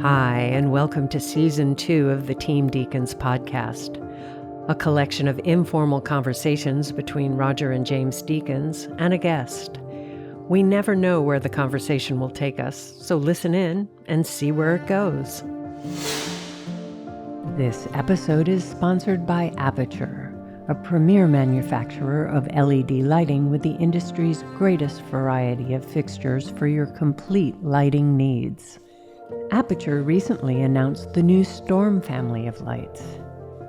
Hi, and welcome to Season 2 of the Team Deakins Podcast, a collection of informal conversations between Roger and James Deakins and a guest. We never know where the conversation will take us, so listen in and see where it goes. This episode is sponsored by Aperture, a premier manufacturer of LED lighting with the industry's greatest variety of fixtures for your complete lighting needs. Aperture recently announced the new Storm family of lights.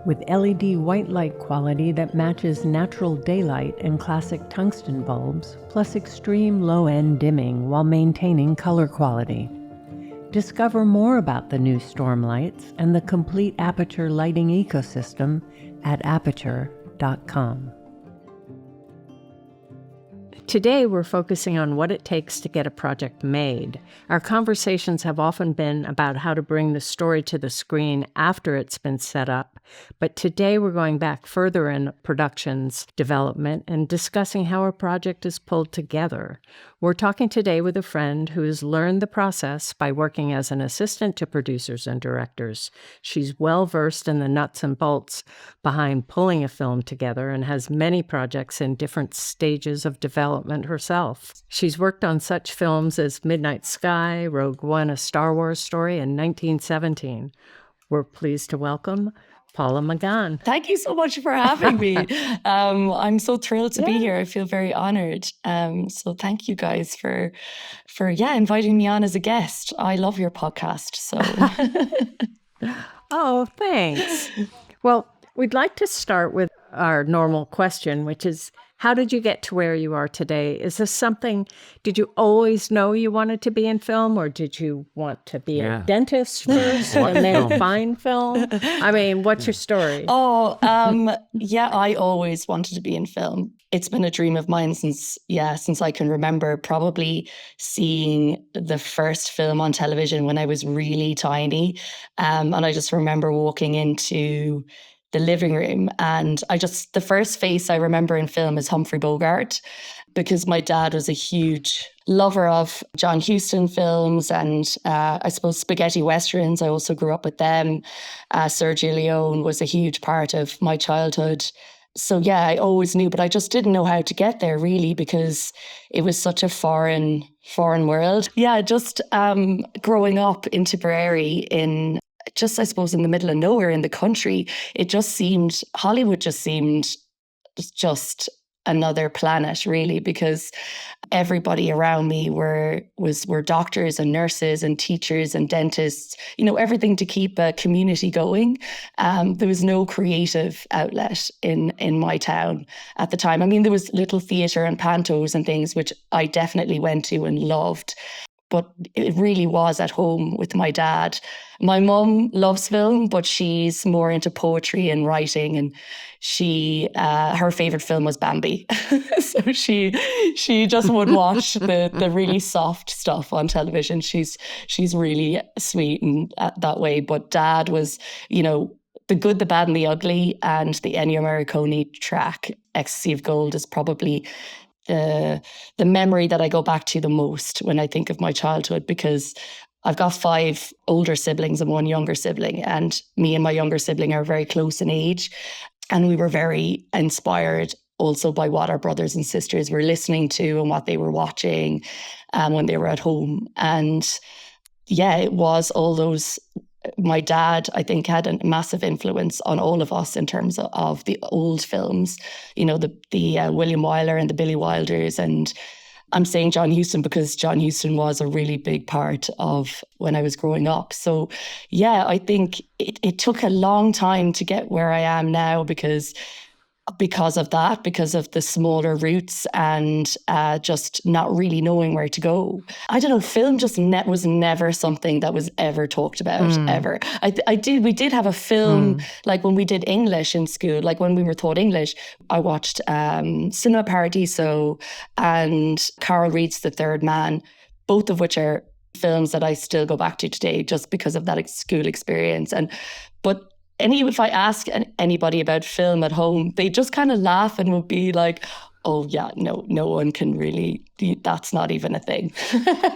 With LED white light quality that matches natural daylight and classic tungsten bulbs, plus extreme low-end dimming while maintaining color quality. Discover more about the new Storm lights and the complete Aperture lighting ecosystem at aperture.com. Today, we're focusing on what it takes to get a project made. Our conversations have often been about how to bring the story to the screen after it's been set up, but today we're going back further in production's development and discussing how a project is pulled together. We're talking today with a friend who has learned the process by working as an assistant to producers and directors. She's well-versed in the nuts and bolts behind pulling a film together and has many projects in different stages of development herself. She's worked on such films as Midnight Sky, Rogue One, A Star Wars Story, and 1917. We're pleased to welcome Paula McGann. Thank you so much for having me. I'm so thrilled to be here. I feel very honored. So thank you guys for inviting me on as a guest. I love your podcast. So Oh, thanks. Well, we'd like to start with our normal question, which is, how did you get to where you are today? Is this something, did you always know you wanted to be in film, or did you want to be a dentist first and then find film? I mean, what's your story? I always wanted to be in film. It's been a dream of mine since I can remember, probably seeing the first film on television when I was really tiny. And I just remember walking into the living room, and the first face I remember in film is Humphrey Bogart, because my dad was a huge lover of John Huston films and I suppose spaghetti westerns. I also grew up with them. Sergio Leone was a huge part of my childhood. So yeah, I always knew, but I just didn't know how to get there really, because it was such a foreign world. Yeah, just growing up in Tipperary I suppose in the middle of nowhere in the country, Hollywood just seemed just another planet really, because everybody around me were doctors and nurses and teachers and dentists, everything to keep a community going. There was no creative outlet in my town at the time. I mean, there was little theatre and pantos and things, which I definitely went to and loved. But it really was at home with my dad. My mum loves film, but she's more into poetry and writing, and her favorite film was Bambi. So she just would watch the really soft stuff on television. She's really sweet and that way. But Dad was, The Good, the Bad and the Ugly, and the Ennio Morricone track, Ecstasy of Gold, is probably the memory that I go back to the most when I think of my childhood, because I've got 5 older siblings and 1 younger sibling, and me and my younger sibling are very close in age, and we were very inspired also by what our brothers and sisters were listening to and what they were watching when they were at home. And yeah, it was all those. My dad, I think, had a massive influence on all of us in terms of the old films, the William Wyler and the Billy Wilders. And I'm saying John Huston because John Huston was a really big part of when I was growing up. So yeah, I think it took a long time to get where I am now because of that, because of the smaller routes and just not really knowing where to go. I don't know, film just was never something that was ever talked about, ever. We did have a film, like when we did English in school, like when we were taught English, I watched Cinema Paradiso and Carol Reed's The Third Man, both of which are films that I still go back to today just because of that school experience. But if I ask anybody about film at home, they just kind of laugh and would be like, oh yeah, no one can really, that's not even a thing.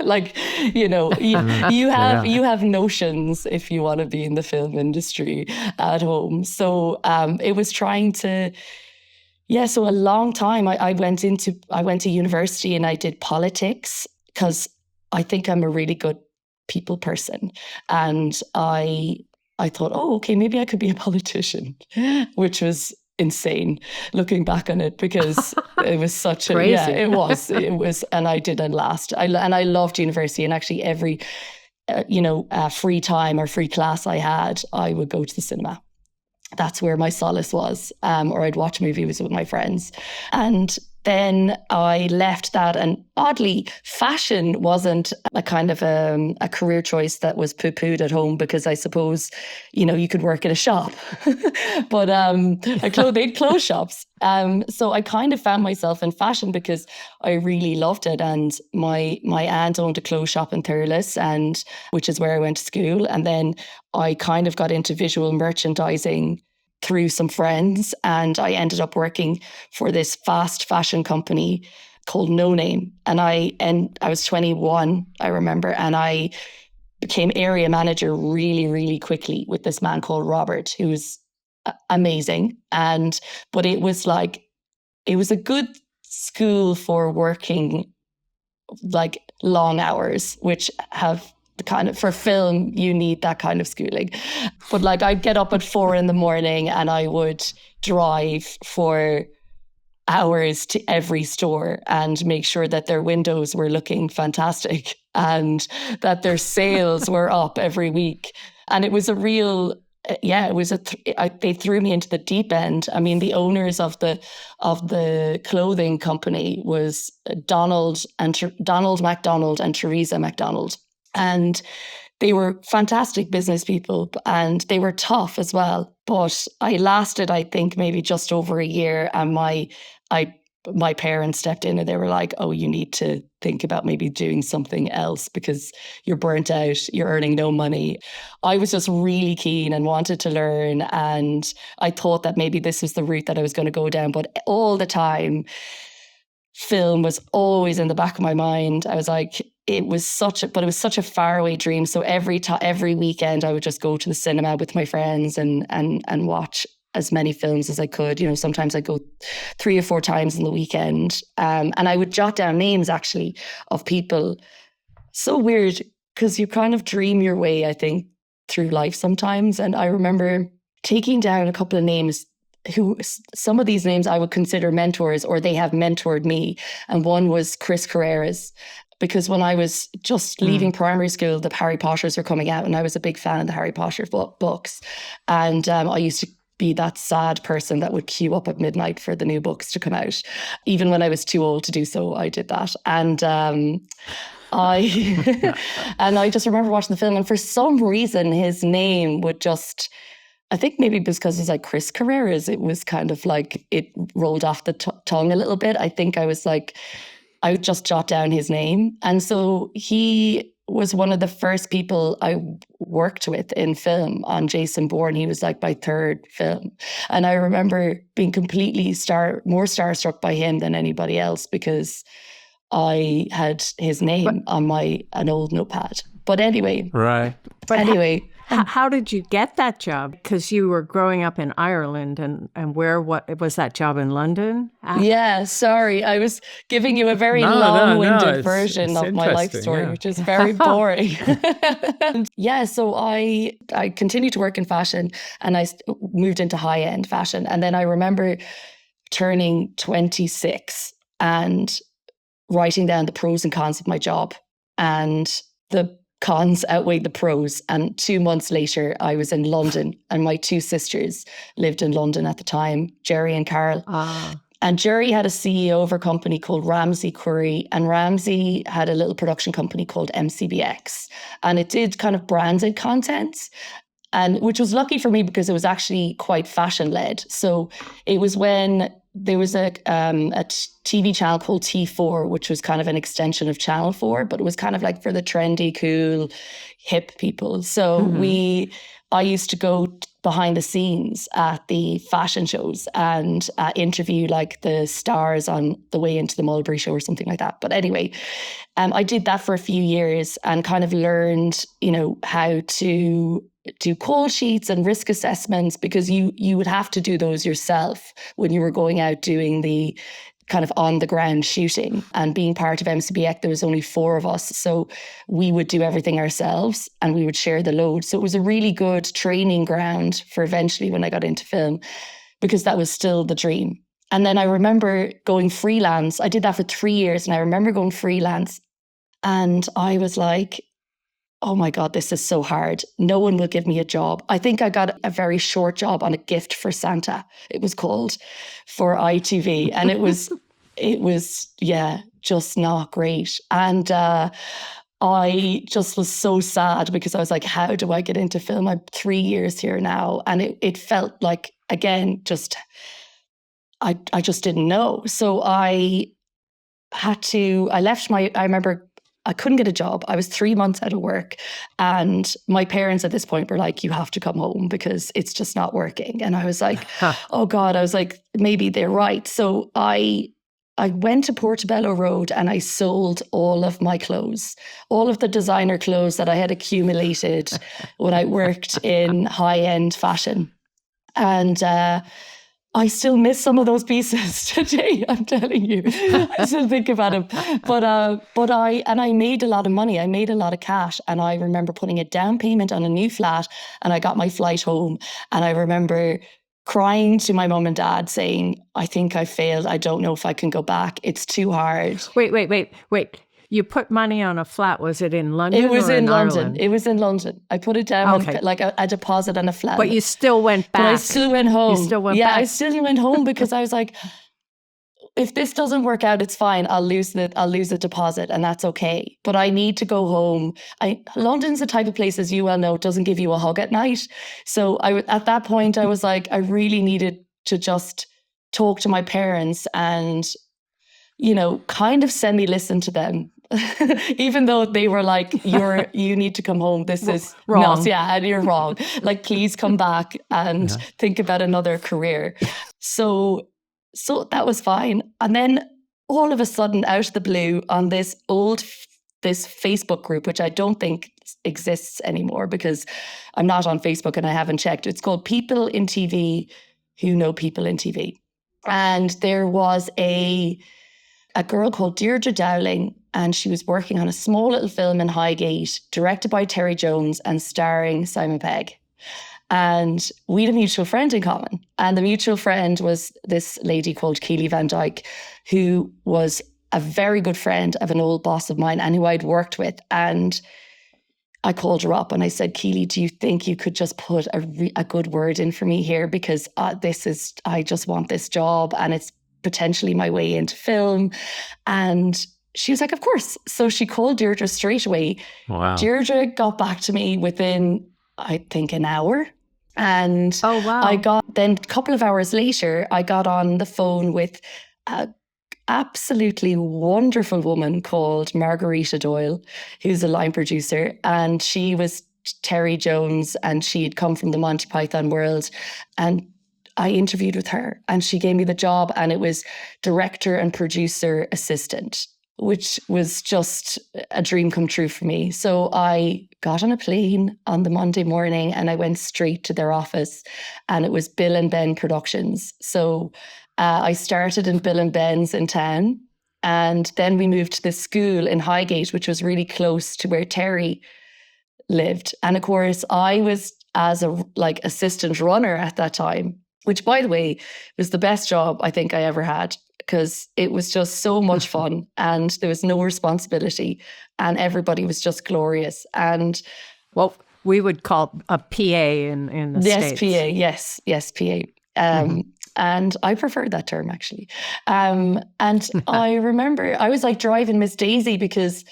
Like, you have notions if you want to be in the film industry at home. So it was trying to, so a long time I went to university and I did politics because I think I'm a really good people person. And I thought, oh, okay, maybe I could be a politician, which was insane looking back on it, because it was such Crazy. it was, and I didn't last. And I loved university, and actually every, free time or free class I had, I would go to the cinema. That's where my solace was, or I'd watch movies with my friends. And then I left that, and oddly, fashion wasn't a kind of a career choice that was poo-pooed at home, because I suppose, you could work in a shop, but they'd close shops. So I kind of found myself in fashion because I really loved it. And my aunt owned a clothes shop in Thurles, and which is where I went to school. And then I kind of got into visual merchandising through some friends, and I ended up working for this fast fashion company called No Name. And I was 21, I remember, and I became area manager really, really quickly with this man called Robert, who was amazing. But it was a good school for working like long hours, which have kind of, for film, you need that kind of schooling. But like, I'd get up at 4 a.m. and I would drive for hours to every store and make sure that their windows were looking fantastic and that their sales were up every week. And it was a real, they threw me into the deep end. I mean, the owners of the clothing company was Donald MacDonald and Teresa MacDonald. And they were fantastic business people, and they were tough as well. But I lasted, I think, maybe just over a year. And my parents stepped in and they were like, oh, you need to think about maybe doing something else because you're burnt out, you're earning no money. I was just really keen and wanted to learn. And I thought that maybe this was the route that I was going to go down. But all the time, film was always in the back of my mind. I was like, it was such a faraway dream. So every weekend I would just go to the cinema with my friends and watch as many films as I could. Sometimes I'd go 3 or 4 times in the weekend. And I would jot down names actually of people. So weird, because you kind of dream your way, I think, through life sometimes. And I remember taking down a couple of names who, some of these names I would consider mentors, or they have mentored me. And one was Chris Carreras, because when I was just leaving primary school, the Harry Potters were coming out, and I was a big fan of the Harry Potter books. And I used to be that sad person that would queue up at midnight for the new books to come out. Even when I was too old to do so, I did that. And I just remember watching the film, and for some reason his name would just, I think maybe because he's like Chris Carreras, it was kind of like it rolled off the tongue a little bit. I think I would just jot down his name. And so he was one of the first people I worked with in film on Jason Bourne. He was like my 3rd film. And I remember being completely more starstruck by him than anybody else, because I had his name on an old notepad. But anyway. Right. But anyway. How did you get that job? Because you were growing up in Ireland, and what was that job in London? Yeah, sorry. I was giving you a very long-winded version of my life story, which is very boring. So I continued to work in fashion, and I moved into high-end fashion. And then I remember turning 26 and writing down the pros and cons of my job, and the cons outweighed the pros. And 2 months later, I was in London, and my 2 sisters lived in London at the time, Jerry and Carol. And Jerry had a CEO of a company called Ramsey Curry, and Ramsey had a little production company called MCBX, and it did kind of branded content, and which was lucky for me because it was actually quite fashion led. So it was when there was a TV channel called T4, which was kind of an extension of Channel 4, but it was kind of like for the trendy, cool, hip people. So I used to go behind the scenes at the fashion shows and interview like the stars on the way into the Mulberry show or something like that. But anyway, I did that for a few years and kind of learned, how to do call sheets and risk assessments, because you would have to do those yourself when you were going out doing the kind of on the ground shooting. And being part of MCBX, there was only 4 of us. So we would do everything ourselves and we would share the load. So it was a really good training ground for eventually when I got into film, because that was still the dream. And then I remember going freelance. I did that for 3 years, and I remember going freelance and I was like, oh my God, this is so hard. No one will give me a job. I think I got a very short job on A Gift for Santa, it was called, for ITV. And it was, just not great. And I just was so sad, because I was like, how do I get into film? I'm 3 years here now. And it felt like, again, I just didn't know. So I remember I couldn't get a job. I was 3 months out of work, and my parents at this point were like, you have to come home because it's just not working. And I was like, oh God, I was like, maybe they're right. So I went to Portobello Road and I sold all of my clothes, all of the designer clothes that I had accumulated when I worked in high-end fashion. And I still miss some of those pieces today, I'm telling you. I still think about them. But I made a lot of money. I made a lot of cash. And I remember putting a down payment on a new flat, and I got my flight home. And I remember crying to my mum and dad saying, I think I failed. I don't know if I can go back. It's too hard. Wait. You put money on a flat. Was it in London? It was or in London. Ireland? It was in London. I put it down on like a deposit on a flat. But you still went back. But I still went home. You still went back. I still went home because I was like, if this doesn't work out, it's fine. I'll lose the deposit, and that's okay. But I need to go home. London's the type of place, as you well know, doesn't give you a hug at night. So at that point, I was like, I really needed to just talk to my parents and, kind of semi-listen to them. Even though they were like, you need to come home. This is wrong. And you're wrong. Like, please come back and think about another career. So that was fine. And then all of a sudden, out of the blue, on this Facebook group, which I don't think exists anymore because I'm not on Facebook and I haven't checked. It's called People in TV Who Know People in TV. And there was a girl called Deirdre Dowling, and she was working on a small little film in Highgate, directed by Terry Jones and starring Simon Pegg. And we had a mutual friend in common. And the mutual friend was this lady called Keely Van Dyke, who was a very good friend of an old boss of mine and who I'd worked with. And I called her up and I said, Keely, do you think you could just put a good word in for me here? Because I just want this job and it's potentially my way into film. And she was like, of course. So she called Deirdre straight away. Wow. Deirdre got back to me within, I think, an hour. And oh, wow. Then a couple of hours later, I got on the phone with a absolutely wonderful woman called Margarita Doyle, who's a line producer. And she was Terry Jones, and she'd come from the Monty Python world. And I interviewed with her and she gave me the job, and it was director and producer assistant, which was just a dream come true for me. So I got on a plane on the Monday morning and I went straight to their office, and it was Bill and Ben Productions. So I started in Bill and Ben's in town, and then we moved to the school in Highgate, which was really close to where Terry lived. And of course, I was as a assistant runner at that time, which, by the way, was the best job I think I ever had, because it was just so much fun and there was no responsibility and everybody was just glorious. And well, we would call a PA in the States. Yes, PA. And I prefer that term, actually. And I remember I was like driving Miss Daisy because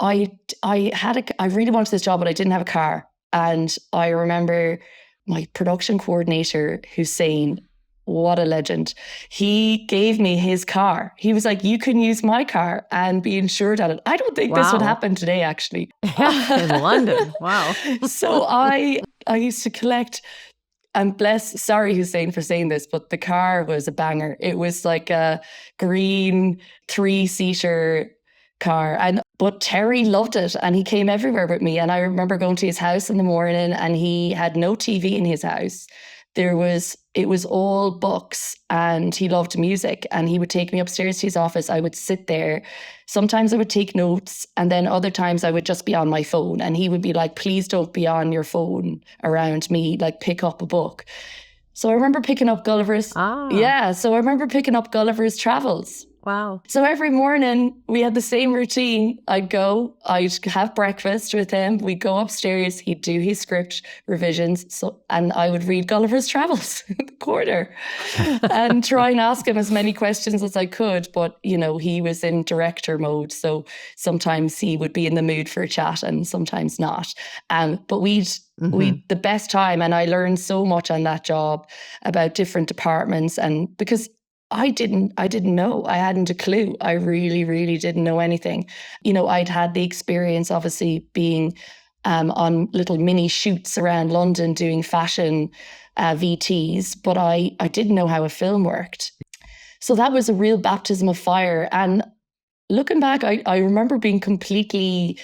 I really wanted this job, but I didn't have a car. And I remember my production coordinator, Hussein, what a legend. He gave me his car. He was like, you can use my car and be insured on it. I don't think this would happen today, actually. In London. Wow. So I used to collect And sorry Hussein for saying this, but the car was a banger. It was like a green 3-seater car. But Terry loved it and he came everywhere with me. And I remember going to his house in the morning and he had no TV in his house. It was all books and he loved music and he would take me upstairs to his office. I would sit there. Sometimes I would take notes and then other times I would just be on my phone and he would be like, please don't be on your phone around me, like pick up a book. So I remember picking up Gulliver's. Yeah. So I remember picking up Gulliver's Travels. Wow. So every morning we had the same routine. I'd have breakfast with him. We'd go upstairs. He'd do his script revisions. And I would read Gulliver's Travels in the corner and try and ask him as many questions as I could. But, he was in director mode. So sometimes he would be in the mood for a chat and sometimes not. But we'd the best time. And I learned so much on that job about different departments. And because I didn't know. I hadn't a clue. I really, really didn't know anything. I'd had the experience, obviously, being on little mini shoots around London doing fashion VTs, but I didn't know how a film worked. So that was a real baptism of fire. And looking back, I remember being completely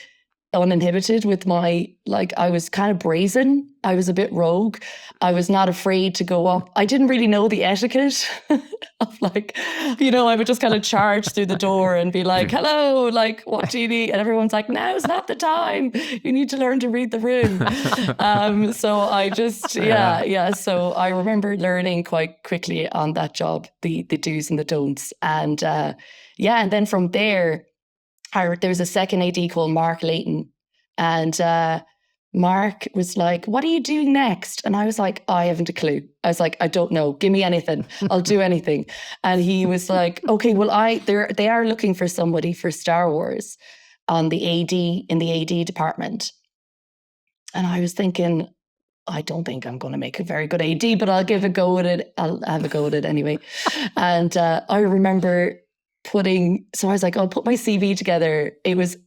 uninhibited with I was kind of brazen. I was a bit rogue. I was not afraid to go up. I didn't really know the etiquette of I would just kind of charge through the door and be like, hello, what do you need? And everyone's like, now's not the time. You need to learn to read the room. So I just, So I remember learning quite quickly on that job, the do's and the don'ts. And and then from there, there was a second AD called Mark Layton, and Mark was like, what are you doing next? And I was like, I haven't a clue. I was like, I don't know. Give me anything. I'll do anything. And he was like, okay, well, they are looking for somebody for Star Wars in the AD department. And I was thinking, I don't think I'm going to make a very good AD, but I'll give a go at it. I'll have a go at it anyway. And I remember so I was like, I'll put my CV together. There was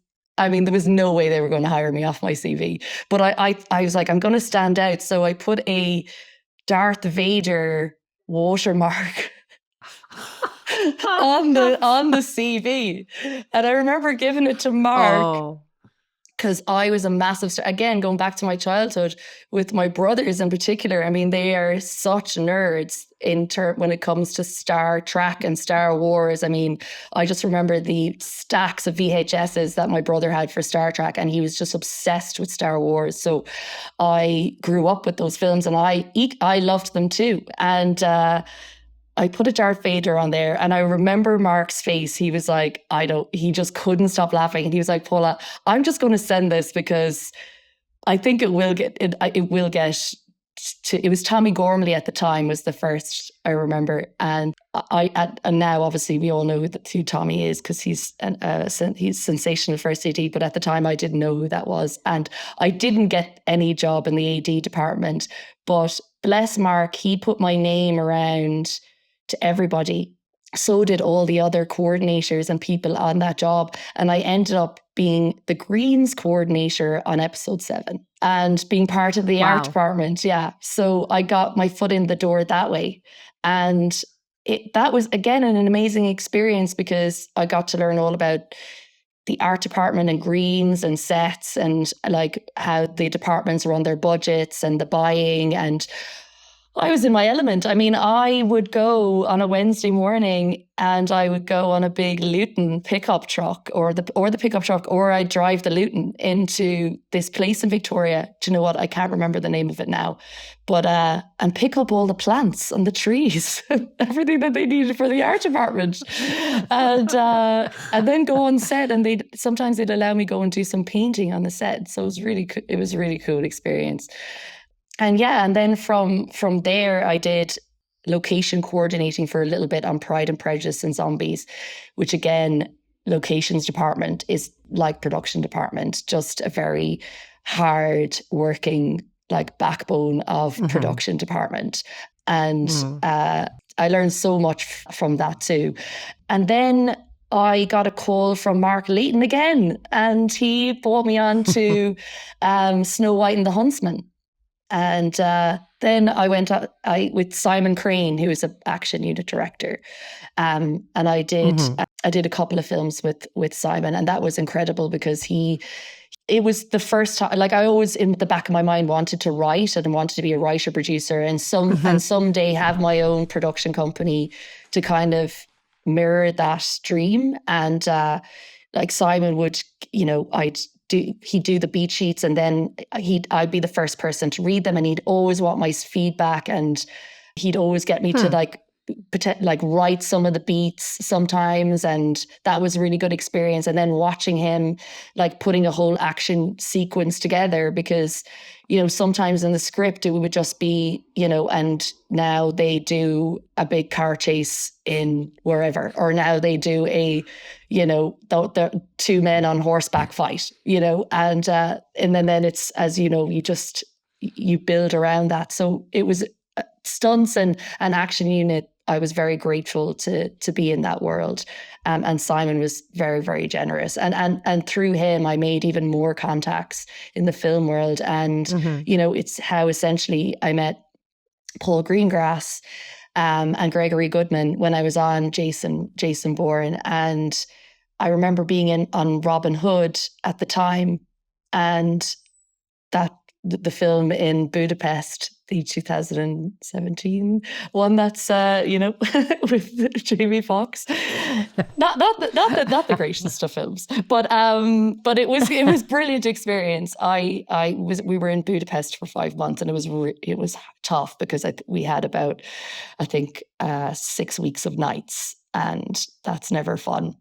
no way they were going to hire me off my CV. But I was like, I'm going to stand out. So I put a Darth Vader watermark on the CV. And I remember giving it to Mark. Because I was a massive star. Again, going back to my childhood with my brothers in particular, they are such nerds when it comes to Star Trek and Star Wars. I just remember the stacks of VHSs that my brother had for Star Trek, and he was just obsessed with Star Wars. So I grew up with those films, and I loved them too. And I put a Darth Vader on there, and I remember Mark's face. He was like, he just couldn't stop laughing. And he was like, Paula, I'm just going to send this because I think it will get to, it was Tommy Gormley at the time was the first, I remember. And and now obviously we all know who Tommy is because he's sensational first AD. But at the time I didn't know who that was. And I didn't get any job in the AD department, but bless Mark, he put my name around to everybody. So did all the other coordinators and people on that job. And I ended up being the Greens coordinator on episode 7 and being part of the art department. Yeah. So I got my foot in the door that way. And that was, again, an amazing experience because I got to learn all about the art department and greens and sets and how the departments run their budgets and the buying. And I was in my element. I would go on a Wednesday morning and I would go on a big Luton pickup truck or the pickup truck, or I'd drive the Luton into this place in Victoria. Do you know what? I can't remember the name of it now, but and pick up all the plants and the trees, everything that they needed for the art department, and then go on set. And sometimes they'd allow me go and do some painting on the set. So it was a really cool experience. And then from there, I did location coordinating for a little bit on Pride and Prejudice and Zombies, which again, locations department is like production department, just a very hard working backbone of production department. And I learned so much from that too. And then I got a call from Mark Layton again, and he brought me on to Snow White and the Huntsman. And then I went with Simon Crane, who is an action unit director. And I did a couple of films with Simon, and that was incredible because it was the first time, like I always in the back of my mind wanted to write and wanted to be a writer producer and someday have my own production company to kind of mirror that dream. And like Simon would, he'd do the beat sheets, and then I'd be the first person to read them, and he'd always want my feedback, and he'd always get me to write some of the beats sometimes, and that was a really good experience. And then watching him like putting a whole action sequence together, because sometimes in the script it would just be and now they do a big car chase in wherever, or now they do a the two men on horseback fight, and then it's, as you build around that. So it was stunts and an action unit. I was very grateful to be in that world. And Simon was very, very generous. And through him, I made even more contacts in the film world. And, it's how essentially I met Paul Greengrass and Gregory Goodman when I was on Jason Bourne. And I remember being on Robin Hood at the time, and that the film in Budapest, the 2017 one that's with Jamie Foxx, not the greatest of films, but it was brilliant experience. We were in Budapest for 5 months, and it was tough because we had about, I think, 6 weeks of nights, and that's never fun.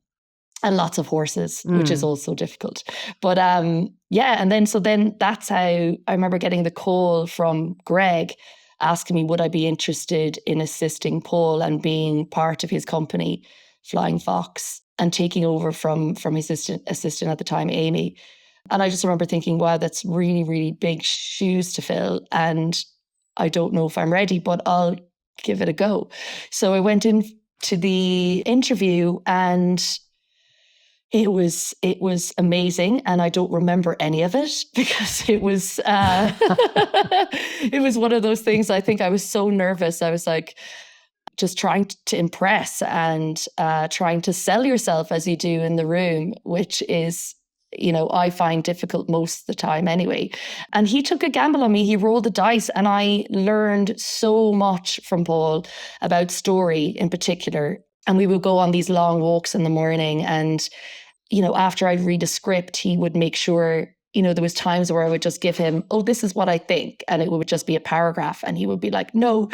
And lots of horses, which is also difficult. But and then that's how I remember getting the call from Greg asking me would I be interested in assisting Paul and being part of his company, Flying Fox, and taking over from his assistant at the time, Amy. And I just remember thinking, wow, that's really, really big shoes to fill. And I don't know if I'm ready, but I'll give it a go. So I went in to the interview, and it was amazing, and I don't remember any of it because it was it was one of those things. I think I was so nervous. I was like just trying to impress and trying to sell yourself as you do in the room, which is, I find difficult most of the time anyway. And he took a gamble on me. He rolled the dice, and I learned so much from Paul about story in particular. And we would go on these long walks in the morning, and after I'd read a script, he would make sure, there was times where I would just give him, oh, this is what I think. And it would just be a paragraph. And he would be like, no,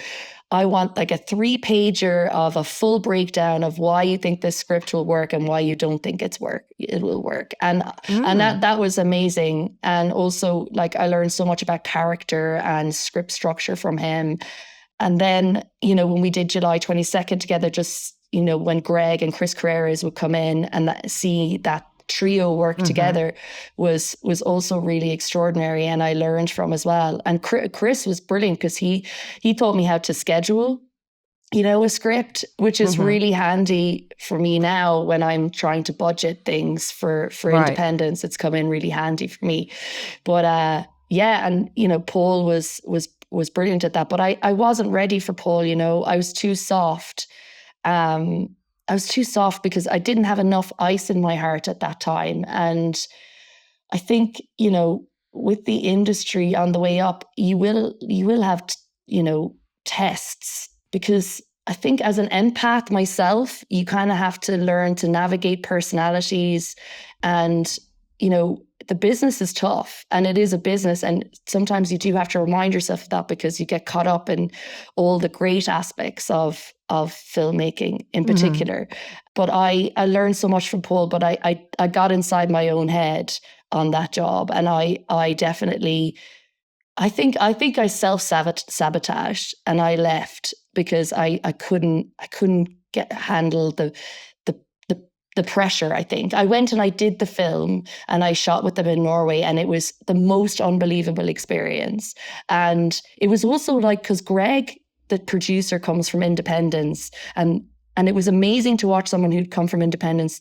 I want like a 3-pager of a full breakdown of why you think this script will work and why you don't think it will work. And that was amazing. And also, like, I learned so much about character and script structure from him. And then, when we did July 22nd together, just when Greg and Chris Carreras would come in and see that trio work together was also really extraordinary, and I learned from as well. And Chris was brilliant because he taught me how to schedule, a script, which is really handy for me now when I'm trying to budget things for independence. It's come in really handy for me. But and Paul was brilliant at that. But I wasn't ready for Paul. I was too soft. I was too soft because I didn't have enough ice in my heart at that time. And I think, with the industry on the way up, you will have, tests, because I think as an empath myself, you kind of have to learn to navigate personalities, and, the business is tough, and it is a business. And sometimes you do have to remind yourself of that because you get caught up in all the great aspects of filmmaking in particular. But I learned so much from Paul, but I got inside my own head on that job. And I definitely, I think I self-sabotaged, and I left because I couldn't handle the pressure. I think I went and I did the film, and I shot with them in Norway, and it was the most unbelievable experience. And it was also like, because Greg, the producer, comes from independence, and it was amazing to watch someone who'd come from independence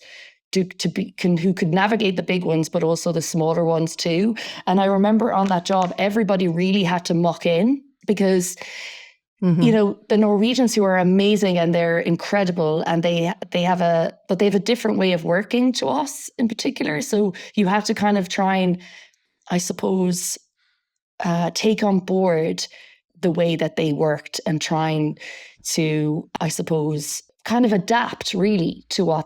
who could navigate the big ones, but also the smaller ones too. And I remember on that job, everybody really had to muck in because, you know, the Norwegians, who are amazing and they're incredible, and they have a different way of working to us in particular. So you have to kind of try and, I suppose, take on board the way that they worked and trying to, I suppose, kind of adapt really to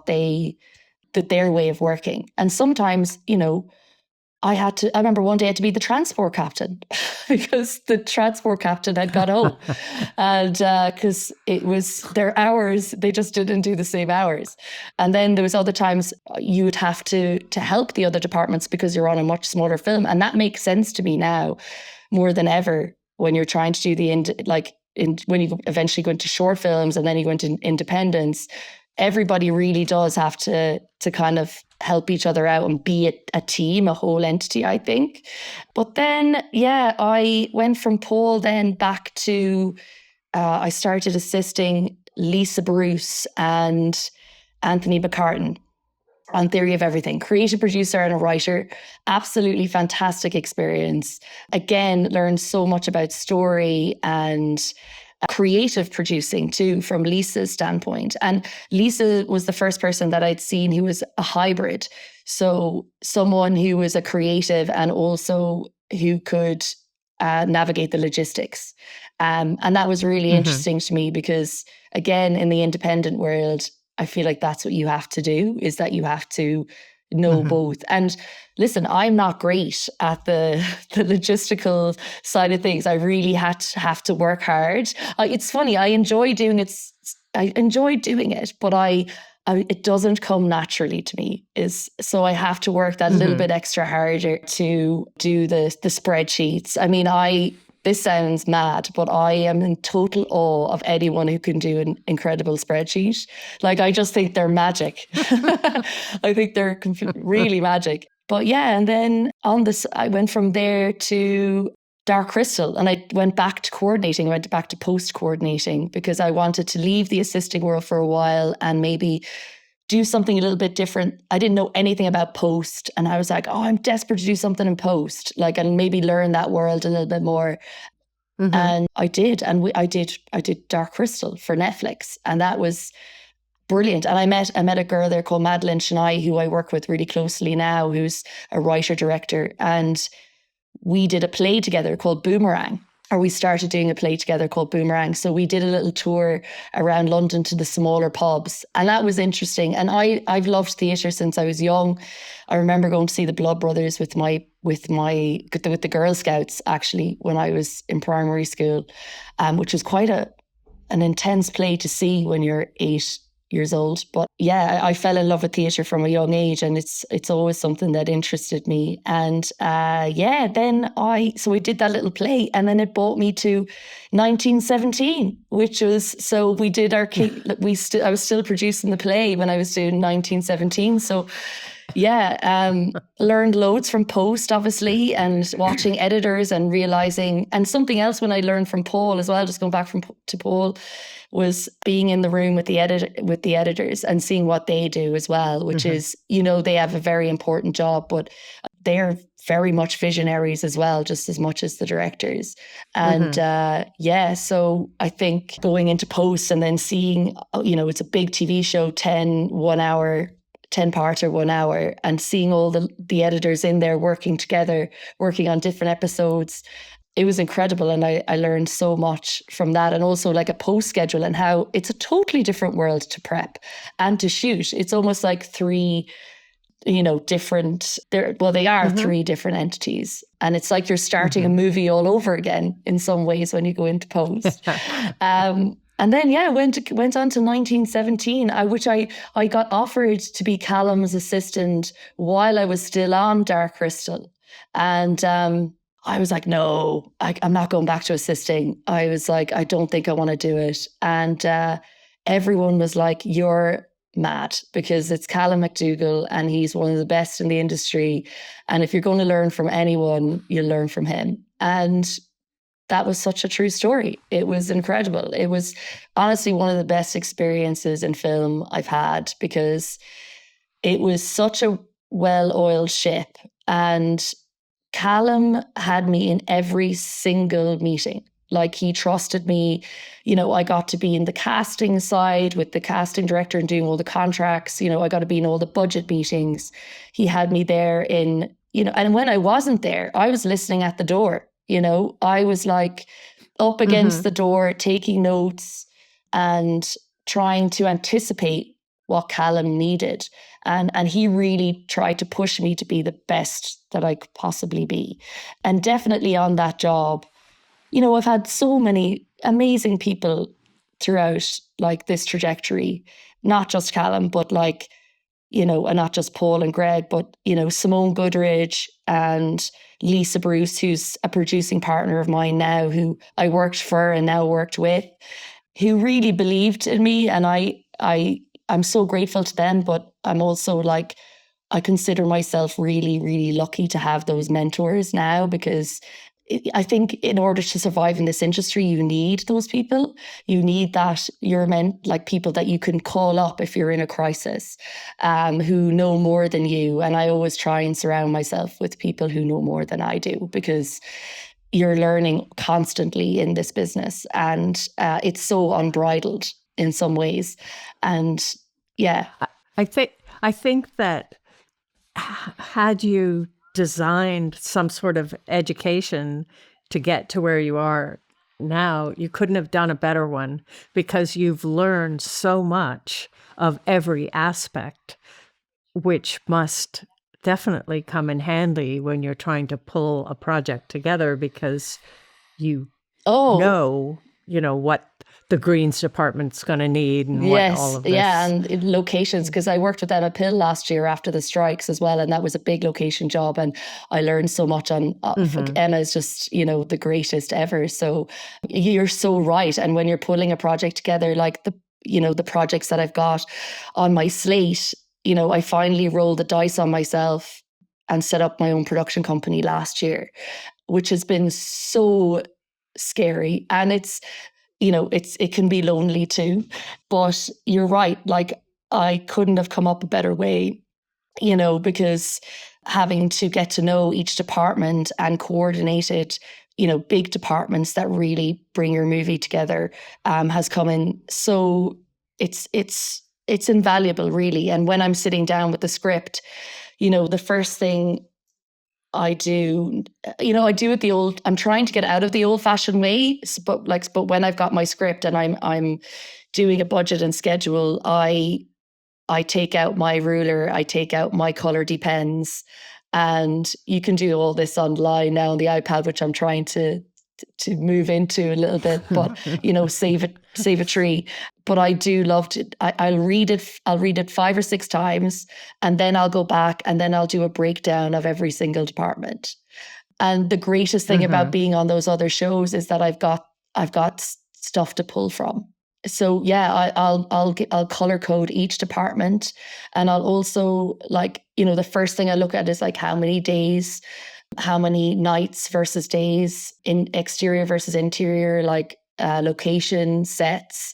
their way of working. And sometimes, you know, I remember one day I had to be the transport captain because the transport captain had got home. And because it was their hours, they just didn't do the same hours. And then there was other times you would have to help the other departments because you're on a much smaller film. And that makes sense to me now more than ever when you're trying to do when you eventually go into short films and then you go into independence. Everybody really does have to kind of help each other out and be a team, a whole entity, I think. But then, yeah, I went from Paul then back to, I started assisting Lisa Bruce and Anthony McCartan on Theory of Everything, creative producer and a writer. Absolutely fantastic experience. Again, learned so much about story and creative producing too, from Lisa's standpoint. And Lisa was the first person that I'd seen who was a hybrid. So someone who was a creative and also who could navigate the logistics. And that was really interesting to me because, again, in the independent world, I feel like that's what you have to do, is that you have to know both. And listen, I'm not great at the logistical side of things. I really have to work hard. It's funny, I enjoy doing it, but it doesn't come naturally to me. So I have to work that little bit extra harder to do the spreadsheets. I mean, this sounds mad, but I am in total awe of anyone who can do an incredible spreadsheet. Like, I just think they're magic. I think they're really magic. But yeah, and then I went from there to Dark Crystal, and I went back to coordinating. I went back to post coordinating because I wanted to leave the assisting world for a while and maybe do something a little bit different. I didn't know anything about post, and I was like, oh, I'm desperate to do something in post, like, and maybe learn that world a little bit more. And I did, and I did Dark Crystal for Netflix, and that was brilliant. And I met a girl there called Madeline Chennai, who I work with really closely now, who's a writer director, and we did a play together called Boomerang. Or we started doing a play together called Boomerang. So we did a little tour around London to the smaller pubs. And that was interesting. And I've loved theatre since I was young. I remember going to see the Blood Brothers with the Girl Scouts, actually, when I was in primary school, which was quite an intense play to see when you're 8 years old. But yeah, I fell in love with theatre from a young age, and it's always something that interested me. And then I did that little play, and then it brought me to 1917, which was, so we did our I was still producing the play when I was doing 1917. So yeah, learned loads from post, obviously, and watching editors and realizing, and something else when I learned from Paul as well, just going back to Paul, was being in the room with the editors and seeing what they do as well, which is, you know, they have a very important job, but they're very much visionaries as well, just as much as the directors. And so I think going into post and then seeing, you know, it's a big TV show, 10-parter, 1 hour, and seeing all the editors in there working together, working on different episodes. It was incredible, and I learned so much from that. And also like a post schedule and how it's a totally different world to prep and to shoot. It's almost like three, you know, different, they are three different entities. And it's like you're starting a movie all over again in some ways when you go into post. And then, yeah, went on to 1917, which I got offered to be Callum's assistant while I was still on Dark Crystal. And I was like, no, I'm not going back to assisting. I was like, I don't think I want to do it. And everyone was like, you're mad, because it's Callum McDougall and he's one of the best in the industry. And if you're going to learn from anyone, you'll learn from him. And that was such a true story. It was incredible. It was honestly one of the best experiences in film I've had, because it was such a well-oiled ship, and Callum had me in every single meeting. Like, he trusted me. I got to be in the casting side with the casting director and doing all the contracts. I got to be in all the budget meetings. He had me there and when I wasn't there, I was listening at the door. I was like up against the door, taking notes and trying to anticipate what Callum needed. And he really tried to push me to be the best that I could possibly be. And definitely on that job, I've had so many amazing people throughout like this trajectory, not just Callum, but and not just Paul and Greg, but, Simone Goodridge and Lisa Bruce, who's a producing partner of mine now, who I worked for and now worked with, who really believed in me. And I'm so grateful to them, but I'm also like, I consider myself really, really lucky to have those mentors now, because I think in order to survive in this industry, you need those people. You need that like people that you can call up if you're in a crisis, who know more than you. And I always try and surround myself with people who know more than I do, because you're learning constantly in this business, and it's so unbridled in some ways. And yeah, I think that had you designed some sort of education to get to where you are now, you couldn't have done a better one, because you've learned so much of every aspect, which must definitely come in handy when you're trying to pull a project together, because you know what the greens department's going to need and what all of this. Yeah, and locations, because I worked with Emma Pill last year after the strikes as well, and that was a big location job, and I learned so much on Emma is just the greatest ever. So you're so right. And when you're pulling a project together, like the projects that I've got on my slate, I finally rolled the dice on myself and set up my own production company last year, which has been so scary. And it can be lonely too, but you're right. Like, I couldn't have come up a better way, because having to get to know each department and coordinate it, big departments that really bring your movie together, has come in. So it's invaluable, really. And when I'm sitting down with the script, the first thing I do, I do it I'm trying to get out of the old fashioned way, but when I've got my script and I'm doing a budget and schedule, I take out my ruler, I take out my color pens, and you can do all this online now on the iPad, which I'm trying to move into a little bit, but save a tree. But I do love to. I'll read it 5 or 6 times, and then I'll go back and then I'll do a breakdown of every single department. And the greatest thing about being on those other shows is that I've got stuff to pull from. So yeah, I'll color code each department, and I'll also the first thing I look at is like how many days, how many nights versus days, in exterior versus interior, location, sets.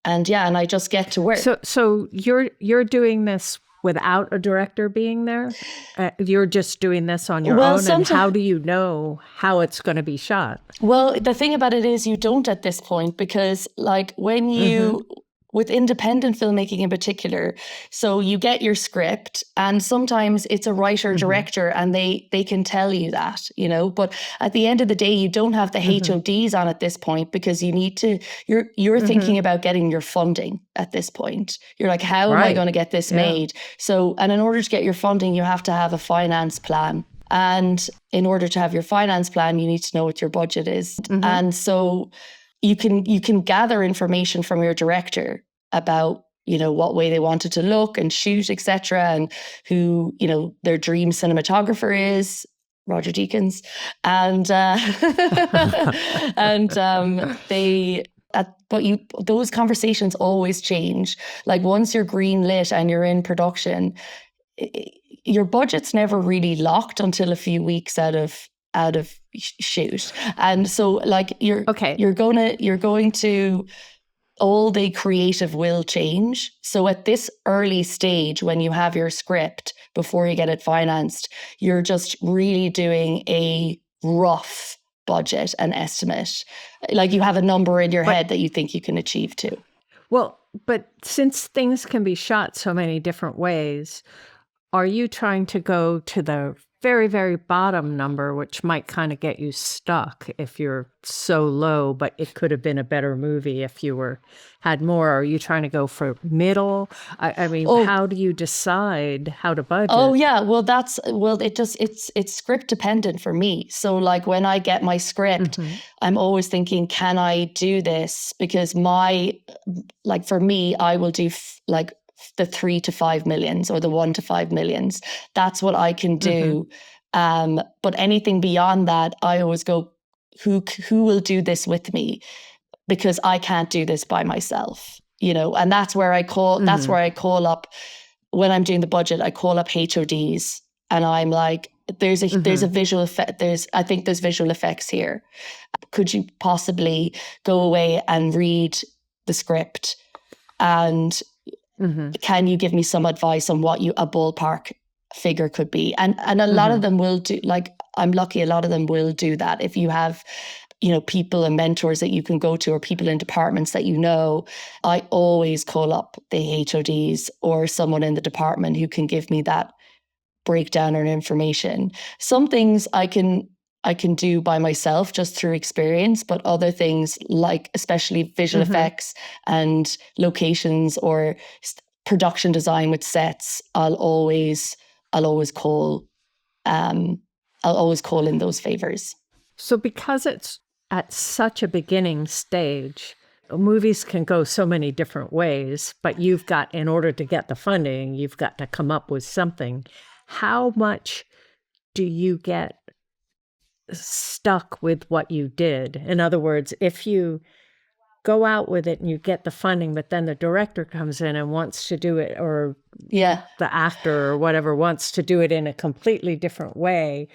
And I just get to work. So you're doing this without a director being there? You're just doing this on your own? And how do you know how it's going to be shot? Well, the thing about it is you don't at this point, because when you... with independent filmmaking in particular, so you get your script, and sometimes it's a writer director and they can tell you that, but at the end of the day, you don't have the HODs on at this point, because you need to, you're thinking about getting your funding at this point. You're like, how am I going to get this made? So, and in order to get your funding, you have to have a finance plan. And in order to have your finance plan, you need to know what your budget is. And so you can gather information from your director about, what way they want it to look and shoot, etc., and who, their dream cinematographer is, Roger Deakins, and those conversations always change. Like, once you're green lit and you're in production, your budget's never really locked until a few weeks out of shoot. And so you're going to all the creative will change. So at this early stage, when you have your script before you get it financed, you're just really doing a rough budget and estimate. Like you have a number in your head that you think you can achieve too. Well, but since things can be shot so many different ways, are you trying to go to the very, very bottom number, which might kind of get you stuck if you're so low, but it could have been a better movie if you had more? Are you trying to go for middle? I mean, how do you decide how to budget? Oh yeah, well it's script dependent for me. So like when I get my script, I'm always thinking, can I do this? Because for me, I will do like the 3 to 5 millions or the 1 to 5 millions. That's what I can do. But anything beyond that, I always go, who will do this with me? Because I can't do this by myself, and that's where I call up when I'm doing the budget. I call up HODs and I'm like, there's a visual effect. I think there's visual effects here. Could you possibly go away and read the script and can you give me some advice on what a ballpark figure could be? And a lot of them will do, like, I'm lucky a lot of them will do that. If you have, people and mentors that you can go to or people in departments that I always call up the HODs or someone in the department who can give me that breakdown or information. Some things I can do by myself just through experience, but other things like especially visual effects and locations or production design with sets, I'll always call in those favors. So because it's at such a beginning stage, movies can go so many different ways, but in order to get the funding, you've got to come up with something. How much do you get stuck with what you did? In other words, if you go out with it and you get the funding, but then the director comes in and wants to do it, or the actor or whatever wants to do it in a completely different way,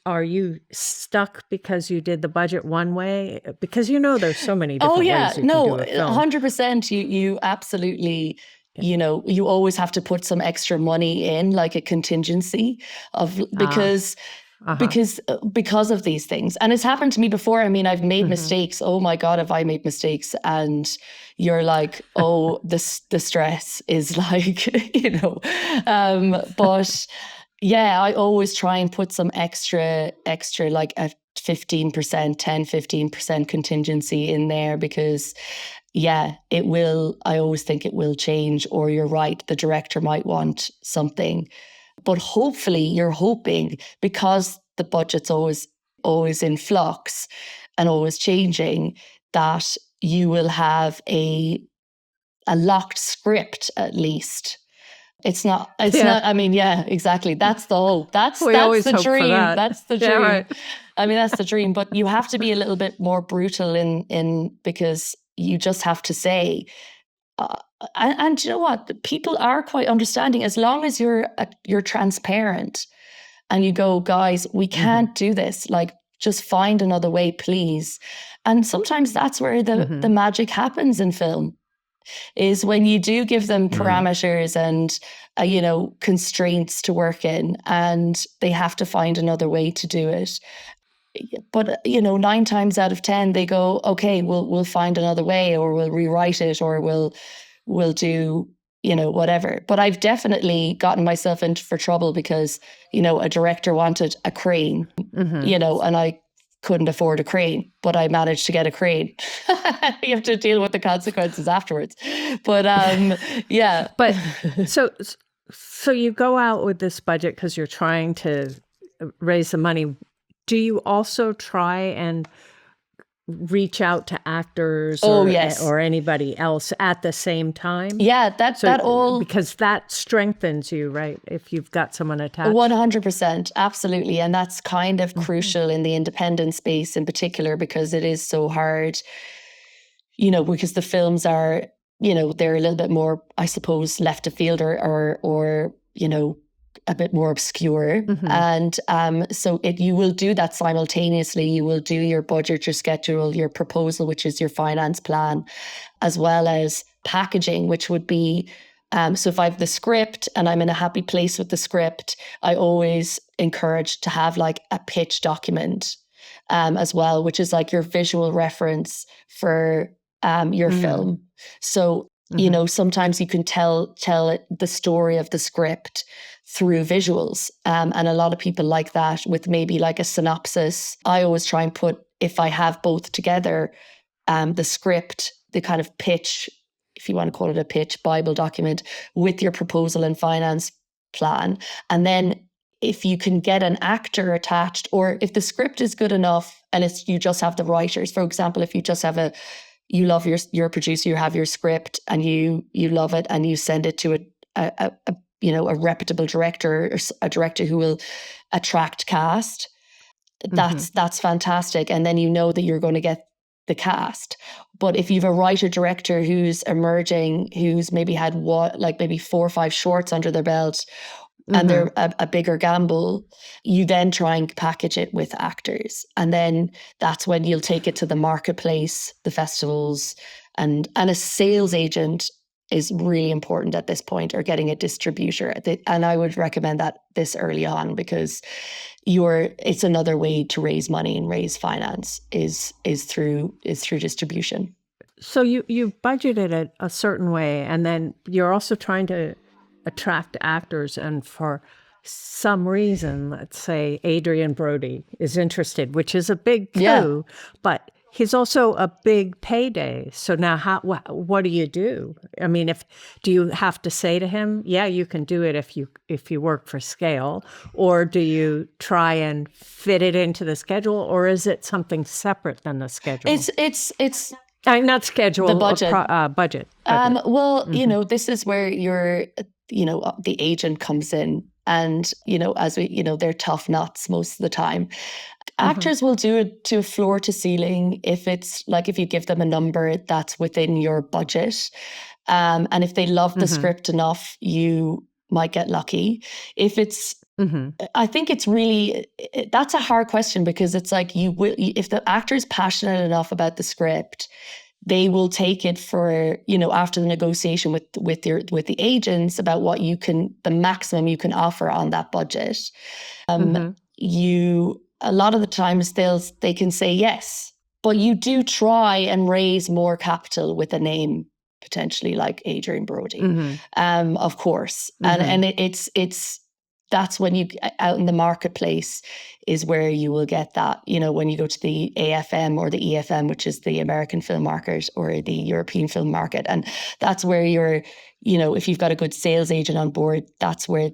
are you stuck because you did the budget one way? Because there's so many different ways you can do a film. 100%. You absolutely. You always have to put some extra money in, like a contingency because of these things. And it's happened to me before. I mean, I've made mistakes. Oh my God, have I made mistakes? And you're like, oh, the stress is like, but yeah, I always try and put some extra, like a 15%, 10-15% contingency in there because I always think it will change, or you're right, the director might want something. But hopefully you're hoping, because the budget's always in flux and always changing, that you will have a locked script at least. It's not, I mean, yeah, exactly. That's the hope. That's the dream. That's the dream. Yeah, right. I mean, that's the dream, but you have to be a little bit more brutal in because you just have to say, and you know what? People are quite understanding as long as you're transparent and you go, guys, we can't do this. Like, just find another way, please. And sometimes that's where the magic happens in film, is when you do give them parameters and constraints to work in, and they have to find another way to do it. But 9 times out of 10 they go, okay, we'll find another way, or we'll rewrite it, or we'll do whatever. But I've definitely gotten myself for trouble because a director wanted a crane, and I couldn't afford a crane, but I managed to get a crane. You have to deal with the consequences afterwards. But yeah. But so you go out with this budget because you're trying to raise the money. Do you also try and reach out to actors or anybody else at the same time? Yeah, because that strengthens you, right? If you've got someone attached. 100%, absolutely. And that's kind of crucial in the independent space in particular, because it is so hard, because the films are, they're a little bit more, I suppose, left of field or a bit more obscure. And so you will do that simultaneously. You will do your budget, your schedule, your proposal, which is your finance plan, as well as packaging, which would be, so if I have the script and I'm in a happy place with the script, I always encourage to have like a pitch document as well, which is like your visual reference for your film. So, you know, sometimes you can tell the story of the script through visuals. And a lot of people like that with maybe like a synopsis. I always try and put, if I have both together, the script, the kind of pitch, if you want to call it a pitch, Bible document with your proposal and finance plan. And then if you can get an actor attached, or if the script is good enough and you just have the writers, for example, if you just have you love your producer, you have your script and you love it and you send it to a reputable director, or a director who will attract cast, that's fantastic. And then you know that you're going to get the cast. But if you've a writer director who's emerging, who's maybe had maybe 4 or 5 shorts under their belt, and they're a bigger gamble, you then try and package it with actors. And then that's when you'll take it to the marketplace, the festivals, and a sales agent is really important at this point, or getting a distributor. And I would recommend that this early on, because it's another way to raise money and raise finance is through distribution. So you budgeted it a certain way, and then you're also trying to attract actors, and for some reason, let's say Adrian Brody is interested, which is a big coup, but he's also a big payday. So now what do you do? I mean, do you have to say to him, yeah, you can do it if you work for scale, or do you try and fit it into the schedule, or is it something separate than the schedule? It's not schedule, the budget. Budget. Well, this is where the agent comes in, and as they're tough nuts most of the time. Actors will do it to floor to ceiling if it's like, if you give them a number that's within your budget, and if they love the script enough, you might get lucky. If it's I think it's really, that's a hard question, because it's like, if the actor's passionate enough about the script, they will take it for, after the negotiation with the agents about the maximum you can offer on that budget. A lot of the times they can say yes, but you do try and raise more capital with a name potentially like Adrian Brody, of course. And it's that's when you out in the marketplace is where you will get that, when you go to the AFM or the EFM, which is the American film market, or the European film market. And that's where if you've got a good sales agent on board, that's where,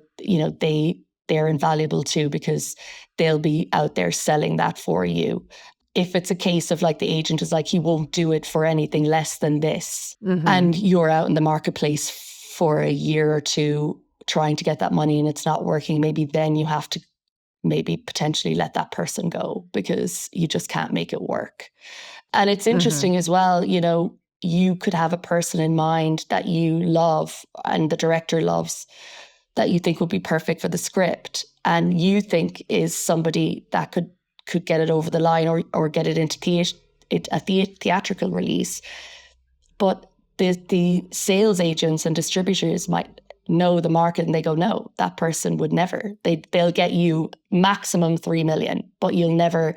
they're invaluable too, because they'll be out there selling that for you. If it's a case of like the agent is like, he won't do it for anything less than this, and you're out in the marketplace for a year or two trying to get that money and it's not working, maybe then you have to potentially let that person go, because you just can't make it work. And it's interesting as well, you could have a person in mind that you love and the director loves, that you think would be perfect for the script, and you think is somebody that could get it over the line, or get it into a theatrical release. But the sales agents and distributors might know the market, and they go, no, that person would never. They'll get you maximum 3 million, but you'll never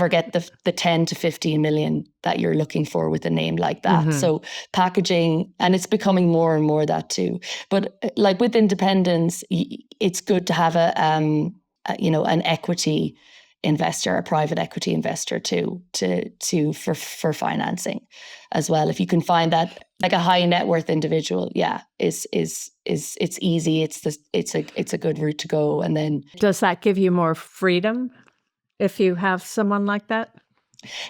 get the 10 to 15 million that you're looking for with a name like that. So packaging, and it's becoming more and more that too. But like with independents, it's good to have an equity investor, a private equity investor for financing as well. If you can find that, like a high net worth individual, it's easy. It's a good route to go. And then, does that give you more freedom if you have someone like that?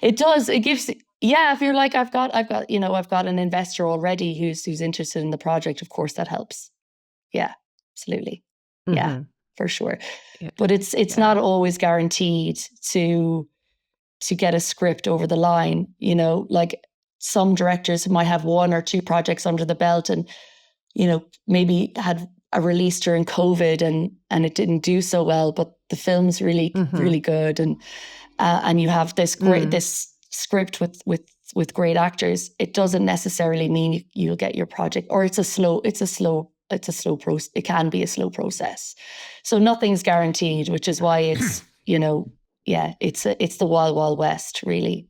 It does. It gives. Yeah, if you're like, I've got an investor already who's interested in the project, of course that helps. Yeah, absolutely. Yeah, for sure. Yeah. But it's not always guaranteed to get a script over the line. Like some directors might have 1 or 2 projects under the belt, and maybe had a release during COVID and it didn't do so well, but the film's really, really good. And you have this great, this script with great actors. It doesn't necessarily mean you'll get your project, or it can be a slow process. So nothing's guaranteed, which is why it's, it's the wild, wild west, really.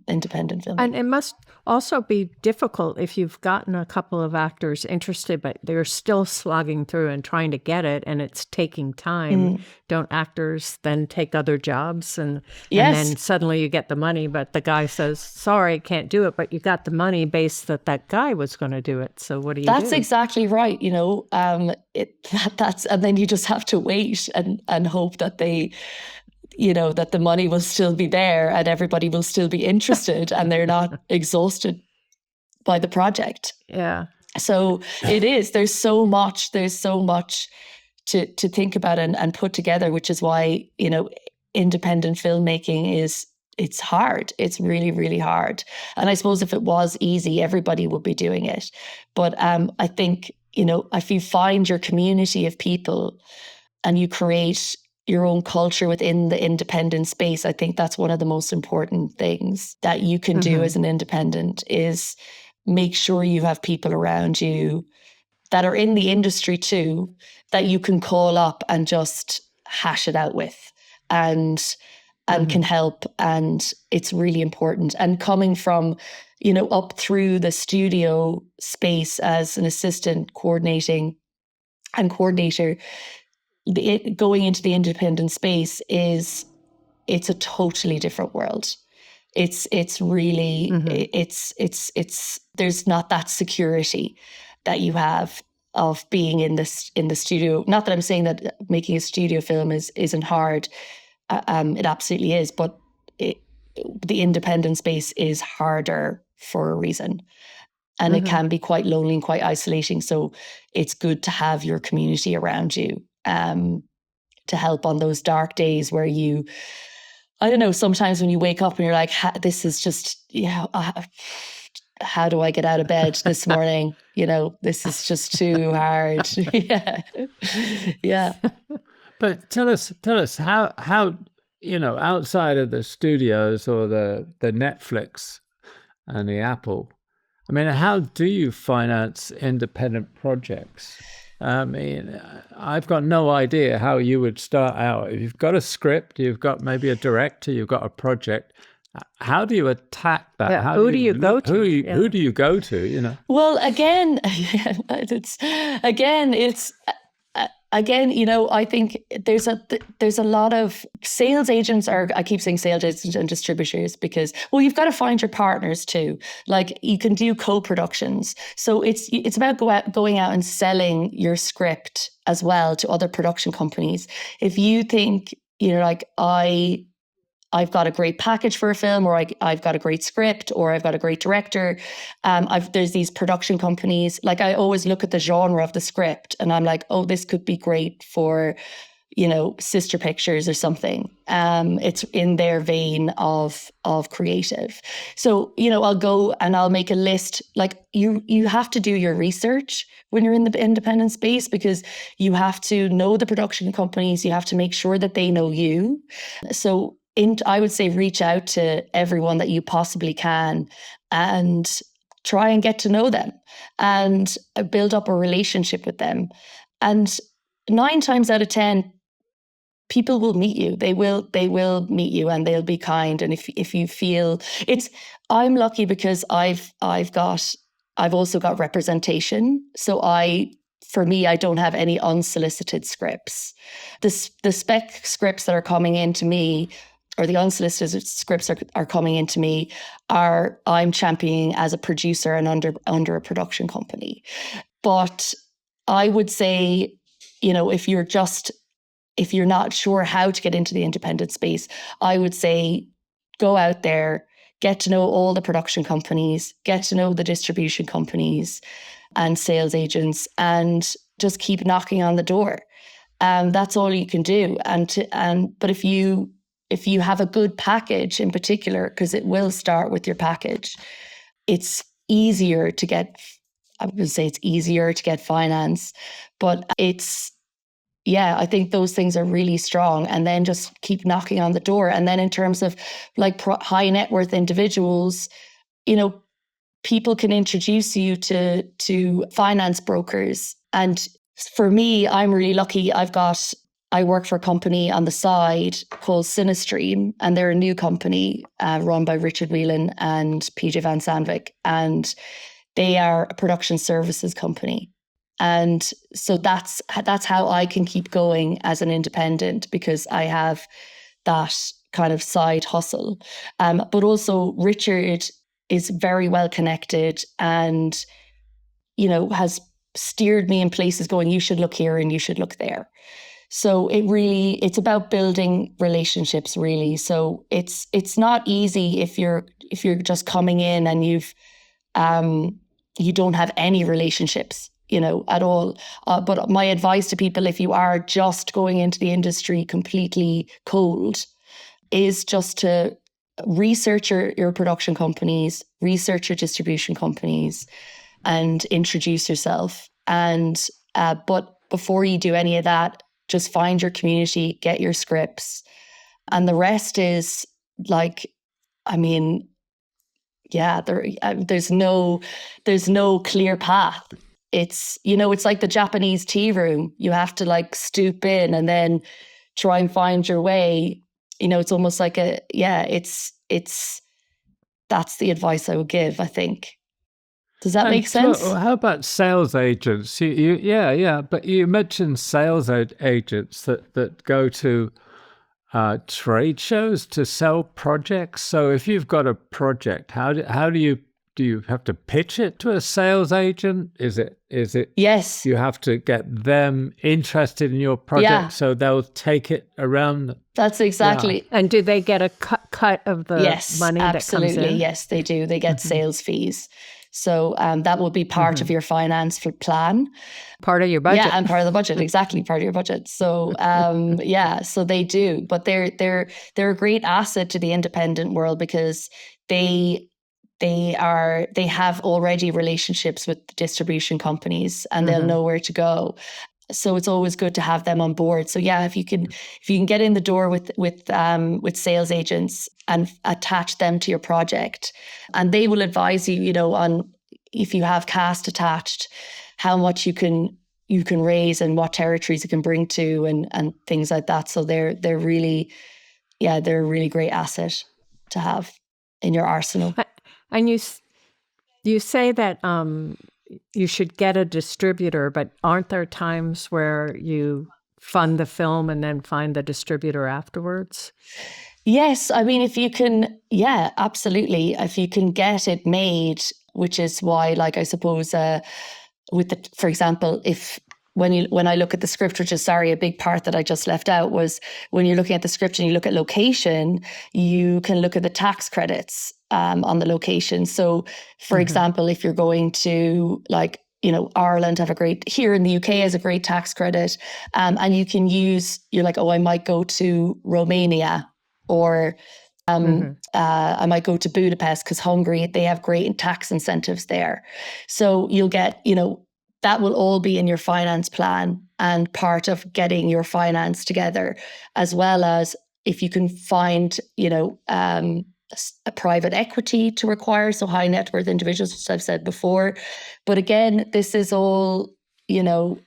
Independent film. And it must also be difficult if you've gotten a couple of actors interested, but they're still slogging through and trying to get it, and it's taking time. Don't actors then take other jobs? And then suddenly you get the money, but the guy says, sorry, can't do it, but you got the money based that guy was going to do it. So what do you do? That's exactly right. And then you just have to wait and hope that that the money will still be there and everybody will still be interested and they're not exhausted by the project. Yeah. So it is, there's so much to think about and put together, which is why, independent filmmaking it's hard. It's really, really hard. And I suppose if it was easy, everybody would be doing it. But I think, if you find your community of people and you create your own culture within the independent space, I think that's one of the most important things that you can do as an independent, is make sure you have people around you that are in the industry too, that you can call up and just hash it out with and can help. And it's really important. And coming from, up through the studio space as an assistant coordinator, going into the independent space it's a totally different world. It's really, it's there's not that security that you have of being in the studio. Not that I'm saying that making a studio film isn't hard. It absolutely is, but the independent space is harder for a reason. And it can be quite lonely and quite isolating. So it's good to have your community around you to help on those dark days where I don't know, sometimes when you wake up and you're like, this is just, how do I get out of bed this morning? This is just too hard. Yeah. But tell us how outside of the studios or the Netflix and the Apple, I mean, how do you finance independent projects? I mean, I've got no idea how you would start out. If you've got a script, you've got maybe a director, you've got a project. How do you attack that? Yeah, who do you go to? Who do you go to? Well, again, I think there's a lot of sales agents I keep saying sales agents and distributors because, well, you've got to find your partners too. Like you can do co-productions. So it's about going out and selling your script as well to other production companies. If you think, like I've got a great package for a film, or I've got a great script, or I've got a great director. There's these production companies. Like I always look at the genre of the script and I'm like, oh, this could be great for, Sister Pictures or something. It's in their vein of creative. So, I'll go and I'll make a list. Like you have to do your research when you're in the independent space, because you have to know the production companies. You have to make sure that they know you. So I would say reach out to everyone that you possibly can and try and get to know them and build up a relationship with them. And 9 times out of 10, people will meet you. They will meet you and they'll be kind. And if you feel I'm lucky because I've also got representation. So for me, I don't have any unsolicited scripts. The spec scripts that are coming into me, or the unsolicited scripts are coming into me, I'm championing as a producer and under a production company. But I would say, if you're not sure how to get into the independent space, I would say go out there, get to know all the production companies, get to know the distribution companies and sales agents, and just keep knocking on the door. That's all you can do. But if you have a good package in particular, because it will start with your package, it's easier to get I would say it's easier to get finance, but I think those things are really strong. And then just keep knocking on the door. And then in terms of like high net worth individuals, people can introduce you to finance brokers. And for me, I'm really lucky. I work for a company on the side called Cinestream, and they're a new company run by Richard Whelan and PJ Van Sandvik, and they are a production services company. And so that's how I can keep going as an independent, because I have that kind of side hustle. But also Richard is very well connected and, has steered me in places going, you should look here and you should look there. So it's about building relationships, really. So it's not easy if you're just coming in and you don't have any relationships, at all. But my advice to people, if you are just going into the industry completely cold, is just to research your production companies, research your distribution companies, and introduce yourself. And but before you do any of that, just find your community, get your scripts, and the rest is there's no clear path. It's it's like the Japanese tea room. You have to stoop in and then try and find your way. It's almost like it's that's the advice I would give, I think. Does that make sense? How about sales agents? But you mentioned sales agents that go to trade shows to sell projects. So if you've got a project, how do you have to pitch it to a sales agent? Is it Yes, you have to get them interested in your project so they'll take it around? That's exactly. And do they get a cut of the money that comes in? Absolutely. Yes, they do. They get sales fees. So that will be part of your finance plan. Part of your budget. Yeah, and part of the budget. Exactly, part of your budget. So so they do. But they're a great asset to the independent world, because they have already relationships with distribution companies, and they'll know where to go. So it's always good to have them on board. So yeah, if you can get in the door with sales agents and attach them to your project, and they will advise you, on if you have cast attached, how much you can raise and what territories you can bring to, and things like that. So they're really a really great asset to have in your arsenal. And you say that you should get a distributor, but aren't there times where you fund the film and then find the distributor afterwards? Yes. I mean, if you can, absolutely. If you can get it made, which is why, I suppose, for example, when I look at the script, which is, a big part that I just left out, was when you're looking at the script and you look at location, you can look at the tax credits on the location. So, for example, if you're going to Ireland here in the UK has a great tax credit, and you can you're like, I might go to Romania, or I might go to Budapest because Hungary, they have great tax incentives there. So you'll get, that will all be in your finance plan and part of getting your finance together, as well as if you can find, a private equity to acquire, so high net worth individuals, which I've said before. But again, this is all, if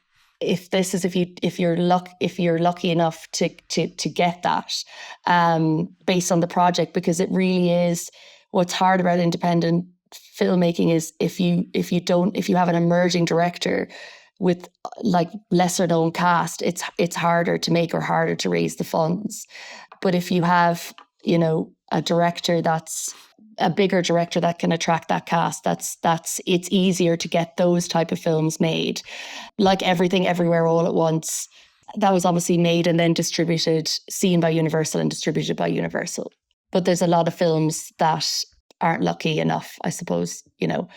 you're lucky enough to get that based on the project, because it really is what's hard about independent filmmaking is if you have an emerging director with lesser known cast, it's harder to make or harder to raise the funds. But if you have a director that's a bigger director that can attract that cast, it's easier to get those type of films made. Like Everything Everywhere All at Once, that was obviously made and then distributed, seen by Universal and distributed by Universal. But there's a lot of films that aren't lucky enough, I suppose, to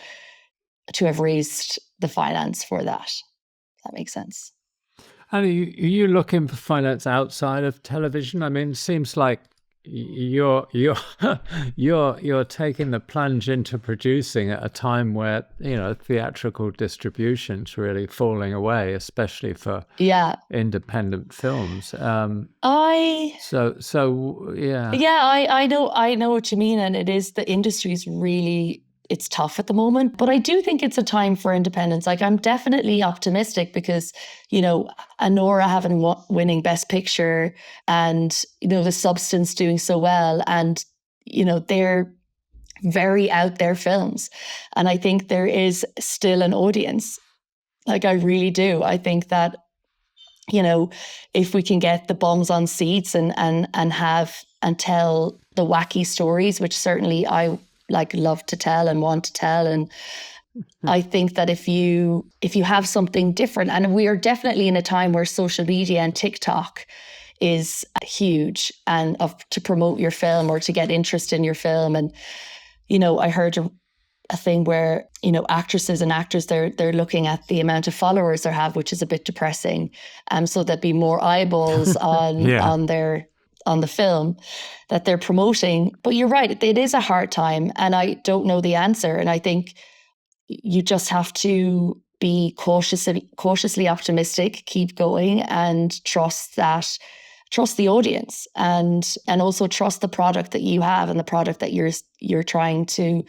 have raised the finance for that. If that makes sense. And are you looking for finance outside of television? I mean, it seems like, you're you're taking the plunge into producing at a time where theatrical distribution's really falling away, especially for independent films. I So yeah. I know what you mean, and it is, the industry's really, it's tough at the moment, but I do think it's a time for independence. Like, I'm definitely optimistic because, Anora winning Best Picture, and, The Substance doing so well, and, they're very out there films. And I think there is still an audience. Like, I really do. I think that, if we can get the bums on seats and tell the wacky stories, which certainly I love to tell and want to tell. And I think that if you have something different, and we are definitely in a time where social media and TikTok is huge, and to promote your film or to get interest in your film. And, I heard a thing where, actresses and actors, they're looking at the amount of followers they have, which is a bit depressing. So there'd be more eyeballs on the film that they're promoting. But you're right, it is a hard time, and I don't know the answer. And I think you just have to be cautiously optimistic, keep going, and trust the audience, and also trust the product that you have and the product that you're trying to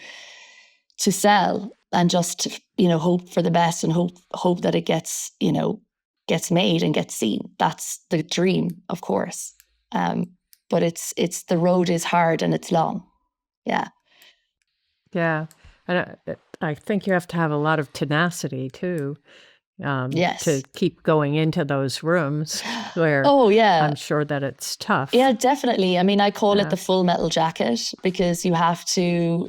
sell, and just, hope for the best, and hope that it gets made and gets seen. That's the dream, of course. But it's the road is hard and it's long. Yeah. Yeah. And I think you have to have a lot of tenacity too. Yes. To keep going into those rooms where I'm sure that it's tough. Yeah, definitely. I mean, I call it the Full Metal Jacket, because you have to,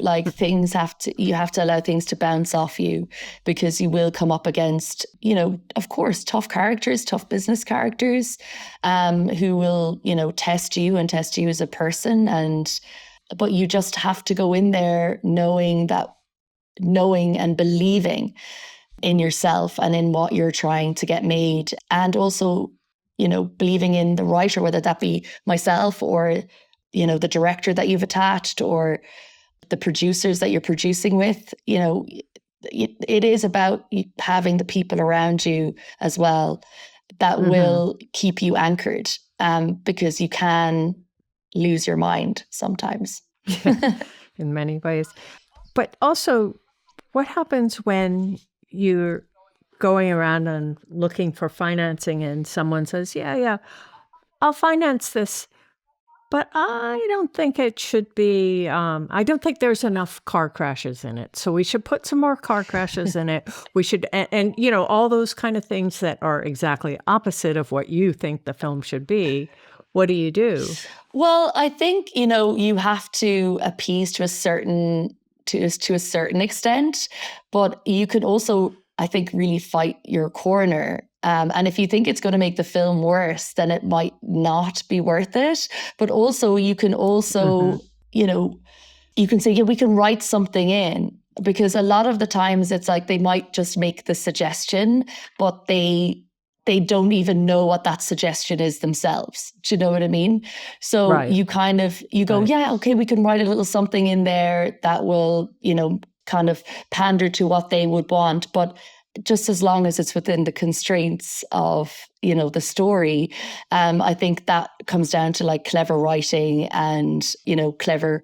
you have to allow things to bounce off you, because you will come up against, of course, tough characters, tough business characters, who will, test you as a person. But you just have to go in there knowing and believing in yourself and in what you're trying to get made, and also, believing in the writer, whether that be myself or, the director that you've attached, or the producers that you're producing with. It is about having the people around you as well that will keep you anchored, because you can lose your mind sometimes. In many ways. But also, what happens when you're going around and looking for financing and someone says, yeah, I'll finance this, but I don't think it should be, I don't think there's enough car crashes in it. So we should put some more car crashes in it. We should, and all those kind of things that are exactly opposite of what you think the film should be. What do you do? Well, I think, you have to appease to a certain extent, but you can also, I think, really fight your corner. And if you think it's going to make the film worse, then it might not be worth it. But also, you can you can say, we can write something in, because a lot of the times it's like they might just make the suggestion, but they don't even know what that suggestion is themselves. Do you know what I mean? So you go, yeah, okay, we can write a little something in there that will, kind of pander to what they would want. But just as long as it's within the constraints of, the story, I think that comes down to clever writing and, clever,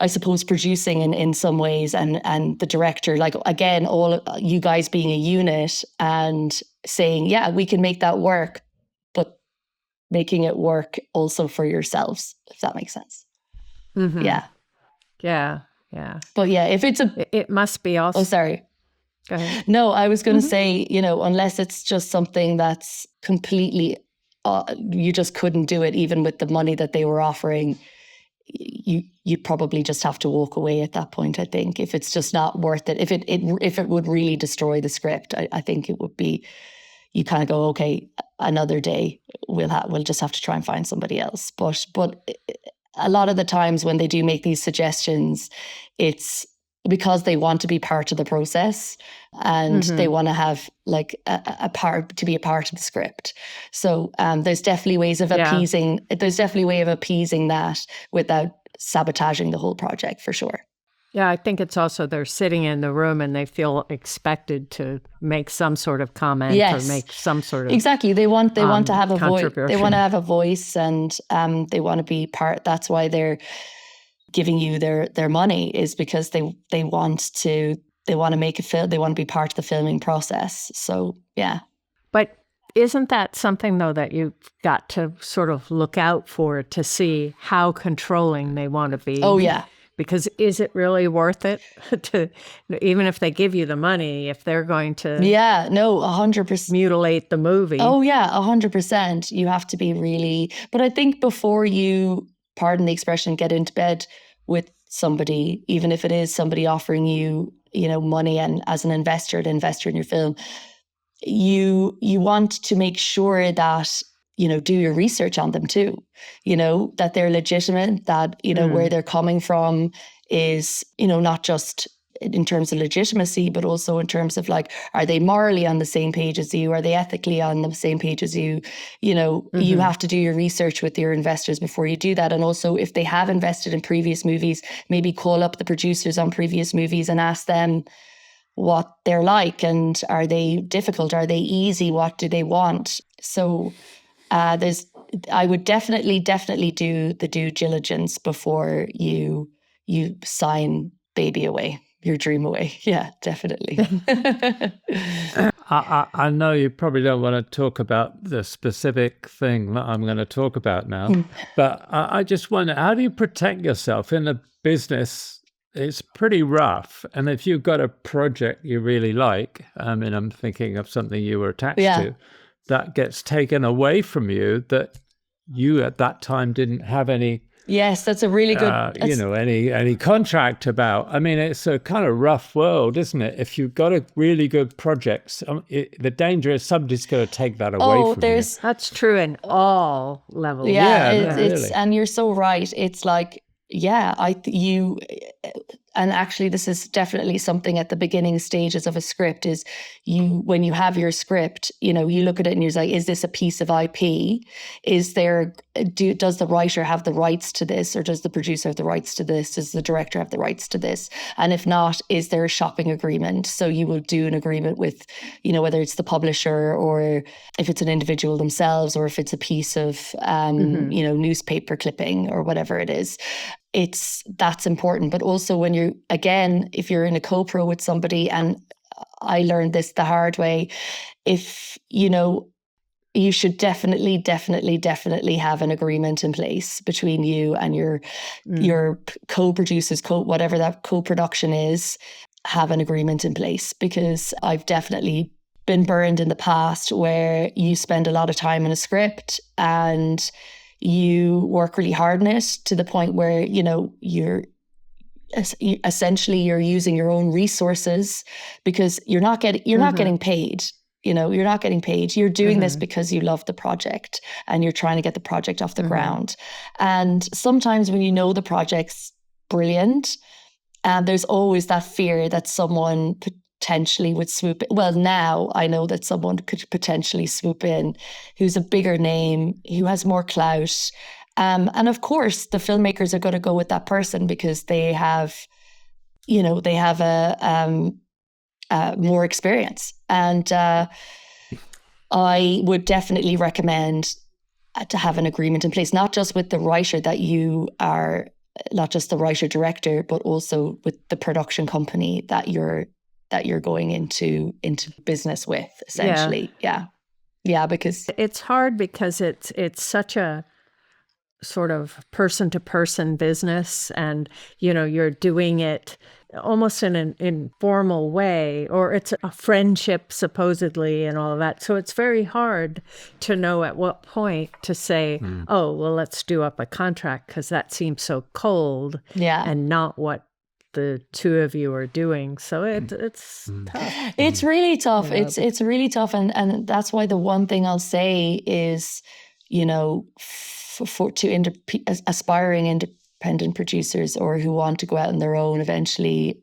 I suppose, producing in some ways, and the director, again, all you guys being a unit and saying, yeah, we can make that work, but making it work also for yourselves, if that makes sense. Yeah. But yeah, if it's it must be also. Oh, sorry. Go ahead. No, I was going to say, unless it's just something that's completely, you just couldn't do it, even with the money that they were offering. You probably just have to walk away at that point. I think if it's just not worth it, if it would really destroy the script, I think it would be. You kind of go, okay, another day we'll just have to try and find somebody else. But a lot of the times when they do make these suggestions, it's because they want to be part of the process, and they want to have like a part to be a part of the script. So there's definitely ways of appeasing. There's definitely a way of appeasing that without sabotaging the whole project, for sure. Yeah, I think it's also they're sitting in the room and they feel expected to make some sort of comment or make some sort of exactly. They want to have a voice. They want to have a voice, and they want to be part. That's why they're giving you their money, is because they want to make a film. They want to be part of the filming process. So yeah. But isn't that something though that you've got to sort of look out for to see how controlling they want to be? Oh yeah. Because is it really worth it to, even if they give you the money, if they're going to 100% mutilate the movie? Oh yeah, 100%. You have to be really, but I think before you, pardon the expression, get into bed with somebody, even if it is somebody offering you, money and as an investor to invest in your film, you want to make sure that do your research on them too, that they're legitimate, that, where they're coming from is, not just in terms of legitimacy, but also in terms of like, are they morally on the same page as you? Are they ethically on the same page as you? You have to do your research with your investors before you do that. And also if they have invested in previous movies, maybe call up the producers on previous movies and ask them what they're like, and are they difficult? Are they easy? What do they want? So I would definitely do the due diligence before you sign baby away, your dream away. Yeah, definitely. I know you probably don't want to talk about the specific thing that I'm going to talk about now, but I just wonder, how do you protect yourself in a business? It's pretty rough. And if you've got a project you really like, I mean, I'm thinking of something you were attached to, that gets taken away from you that you at that time didn't have any. Yes, that's a really good. Any contract about. I mean, it's a kind of rough world, isn't it? If you've got a really good project, the danger is somebody's going to take that away from you. That's true in all levels. It's and you're so right. It's like, and actually this is definitely something at the beginning stages of a script, is when you have your script, you look at it and you're like, is this a piece of IP? Does the writer have the rights to this, or does the producer have the rights to this? Does the director have the rights to this? And if not, is there a shopping agreement? So you will do an agreement with, whether it's the publisher, or if it's an individual themselves, or if it's a piece of, newspaper clipping or whatever it is. That's important. But also when if you're in a co-pro with somebody, and I learned this the hard way, if, you should definitely have an agreement in place between you and your co-producers, whatever that co-production is, have an agreement in place. Because I've definitely been burned in the past where you spend a lot of time in a script and you work really hard on it to the point where, you're using your own resources, because you're not getting paid. You're not getting paid. You're doing this because you love the project and you're trying to get the project off the ground. And sometimes when the project's brilliant, there's always that fear that someone potentially would swoop in. Well, now I know that someone could potentially swoop in who's a bigger name, who has more clout. And of course, the filmmakers are going to go with that person because they have more experience. And I would definitely recommend to have an agreement in place, not just with the writer that you are, not just the writer director, but also with the production company that you're going into business with, essentially. Yeah, because it's hard, because it's such a sort of person to person business, and you're doing it almost in an informal way, or it's a friendship supposedly and all of that. So it's very hard to know at what point to say, oh, well, let's do up a contract, because that seems so cold and not what the two of you are doing. So it's tough. It's really tough. It's really tough. And that's why the one thing I'll say is, for aspiring independent producers or who want to go out on their own eventually,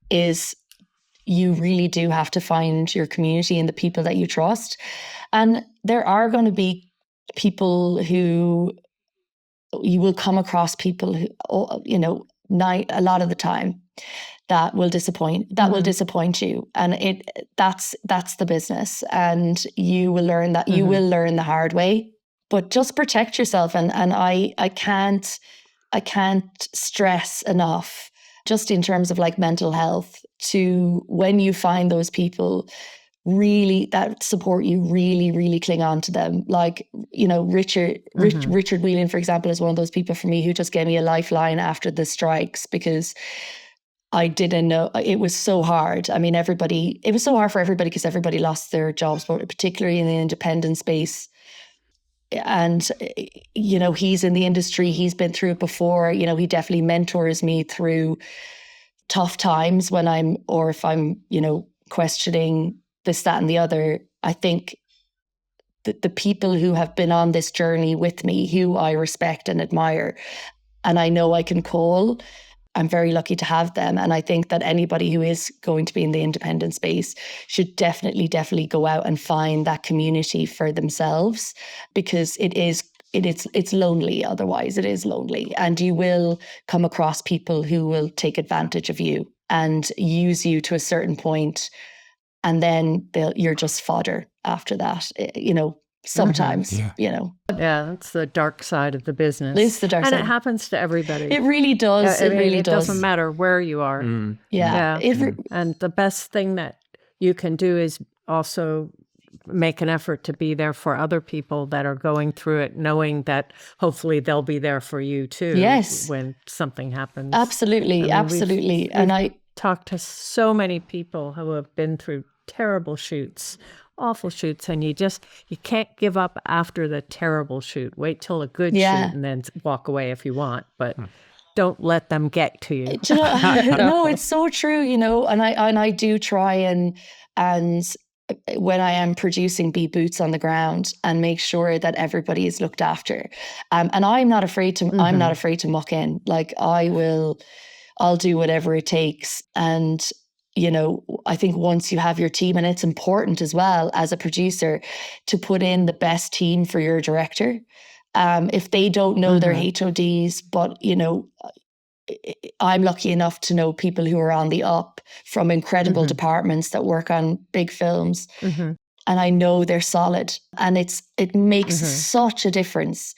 is you really do have to find your community and the people that you trust. And there are going to be people who you will come across people who, a lot of the time that will disappoint you. And that's the business. And you will learn that, you will learn the hard way, but just protect yourself. And I can't stress enough, just in terms of like mental health, to when you find those people really that support you, really cling on to them. Like, Richard Whelan, for example, is one of those people for me who just gave me a lifeline after the strikes, because I didn't know, it was so hard. I mean, it was so hard for everybody because everybody lost their jobs, but particularly in the independent space. And, he's in the industry, he's been through it before, he definitely mentors me through tough times if I'm, questioning this, that, and the other. I think that the people who have been on this journey with me, who I respect and admire, and I know I can call, I'm very lucky to have them. And I think that anybody who is going to be in the independent space should definitely go out and find that community for themselves, because it's lonely. Otherwise, it is lonely. And you will come across people who will take advantage of you and use you to a certain point. And then you're just fodder after that, sometimes, Yeah, that's the dark side of the business. It's the dark side. And it happens to everybody. It really does. It does. Doesn't matter where you are. Yeah. And the best thing that you can do is also make an effort to be there for other people that are going through it, knowing that hopefully they'll be there for you too. Yes. When something happens. Absolutely. Absolutely. And I talked to so many people who have been through terrible shoots, awful shoots, and you can't give up after the terrible shoot. Wait till a good shoot and then walk away if you want, but don't let them get to you. No, it's so true, and I do try and when I am producing, be boots on the ground and make sure that everybody is looked after. And I'm not afraid to muck in. Like, I'll do whatever it takes. And I think once you have your team, and it's important as well as a producer to put in the best team for your director. If they don't know their HODs, but I'm lucky enough to know people who are on the up from incredible departments that work on big films. And I know they're solid, and it makes such a difference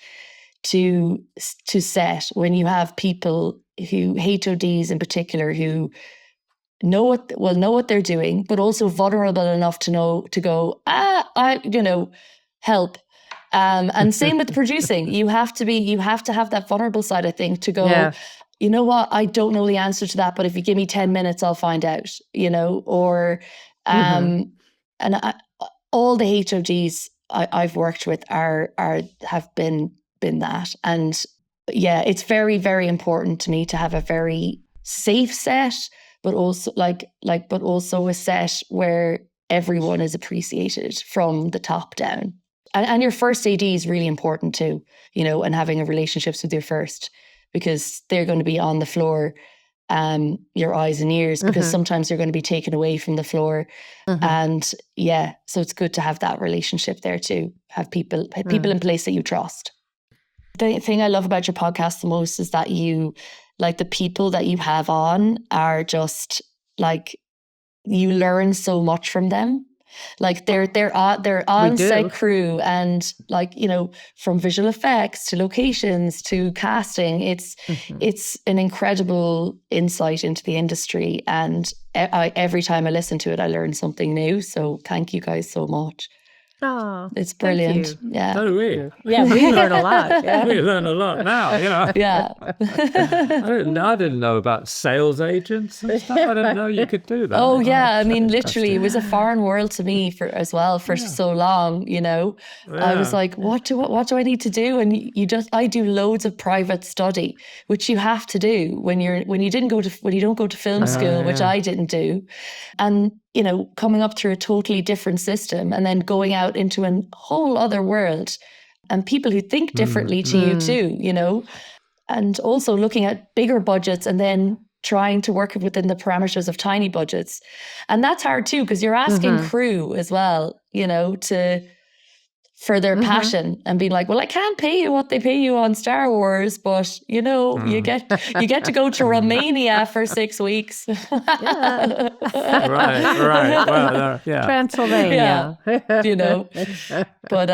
to set when you have people who HODs in particular who know what they're doing, but also vulnerable enough to go, help. And same with producing. You have to have that vulnerable side, I think, to go, you know what, I don't know the answer to that, but if you give me 10 minutes, I'll find out, or, and all the HODs I've worked with have been that. And yeah, it's very, very important to me to have a very safe set, but also but also a set where everyone is appreciated from the top down. And your first AD is really important too, and having a relationships with your first, because they're going to be on the floor, your eyes and ears, because sometimes you're going to be taken away from the floor. And so it's good to have that relationship there too. Have people in place that you trust. The thing I love about your podcast the most is that the people that you have on are just like, you learn so much from them. Like they're on-set crew, and from visual effects to locations to casting, it's an incredible insight into the industry. And every time I listen to it, I learn something new. So thank you guys so much. Oh, it's brilliant. Yeah. So do we. Yeah, we learn a lot. Yeah. We learn a lot now, Yeah. I didn't know about sales agents and stuff. I didn't know you could do that. Oh yeah. I mean, literally, it was a foreign world to me for so long, Yeah. I was like, what do I need to do? And I do loads of private study, which you have to do when you don't go to film school, which I didn't do. And coming up through a totally different system and then going out into a whole other world and people who think differently to you too, and also looking at bigger budgets and then trying to work within the parameters of tiny budgets. And that's hard too, because you're asking crew as well, you know, for their passion, and being like, well, I can't pay you what they pay you on Star Wars, but you know, you get to go to Romania for 6 weeks. Right. Well, Transylvania. You know, but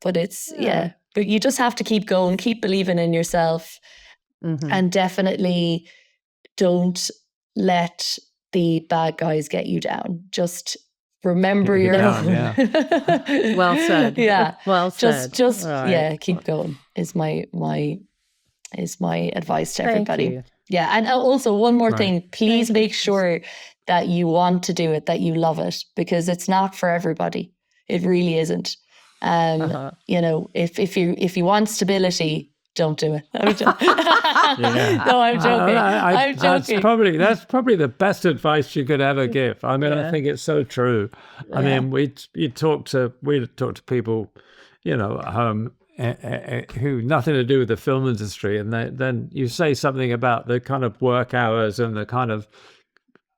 but it's but you just have to keep going, keep believing in yourself, and definitely don't let the bad guys get you down. Just remember your Well said. Yeah. Well said. Just keep going is my advice to everybody. You. Yeah. And also one more thing, please make sure that you want to do it, that you love it, because it's not for everybody. It really isn't. You know, if you want stability, don't do it. I'm joking. No, I'm joking. I'm joking. That's probably the best advice you could ever give. I mean, I think it's so true. I mean, we talk to people, you know, at home who nothing to do with the film industry, and then you say something about the kind of work hours and the kind of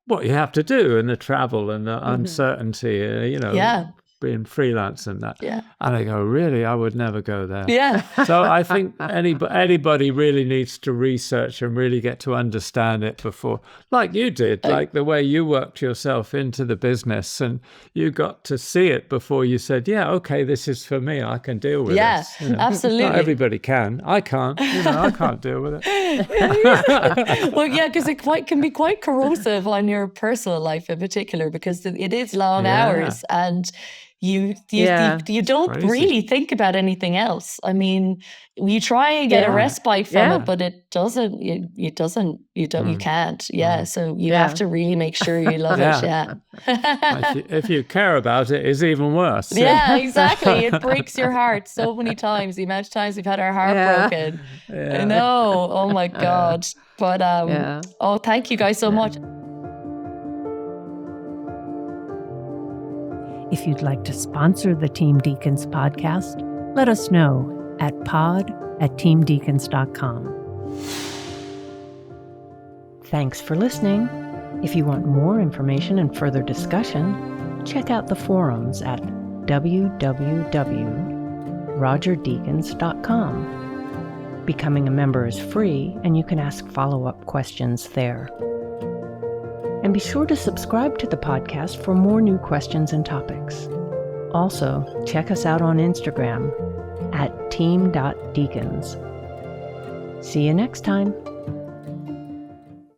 what you have to do and the travel and the uncertainty, you know. Being freelance and that. Yeah. And I go, really? I would never go there. Yeah. So I think anybody really needs to research and really get to understand it before, like you did, like the way you worked yourself into the business and you got to see it before you said, yeah, okay, this is for me. I can deal with this. You know? Absolutely. Not everybody can. I can't. You know, I can't deal with it. Well, yeah, because it can be quite corrosive on your personal life in particular, because it is long hours and you don't really think about anything else. I mean, you try and get a respite from it, but it doesn't. You can't. Yeah, so you have to really make sure you love it. Yeah. If you care about it, it's even worse. Yeah, exactly. It breaks your heart so many times. The amount of times we've had our heart broken. I know. Oh my God. But oh, thank you guys so much. If you'd like to sponsor the Team Deakins podcast, let us know at pod@teamdeakins.com. Thanks for listening. If you want more information and further discussion, check out the forums at www.rogerdeakins.com. Becoming a member is free, and you can ask follow-up questions there. And be sure to subscribe to the podcast for more new questions and topics. Also, check us out on Instagram at team.deakins. See you next time.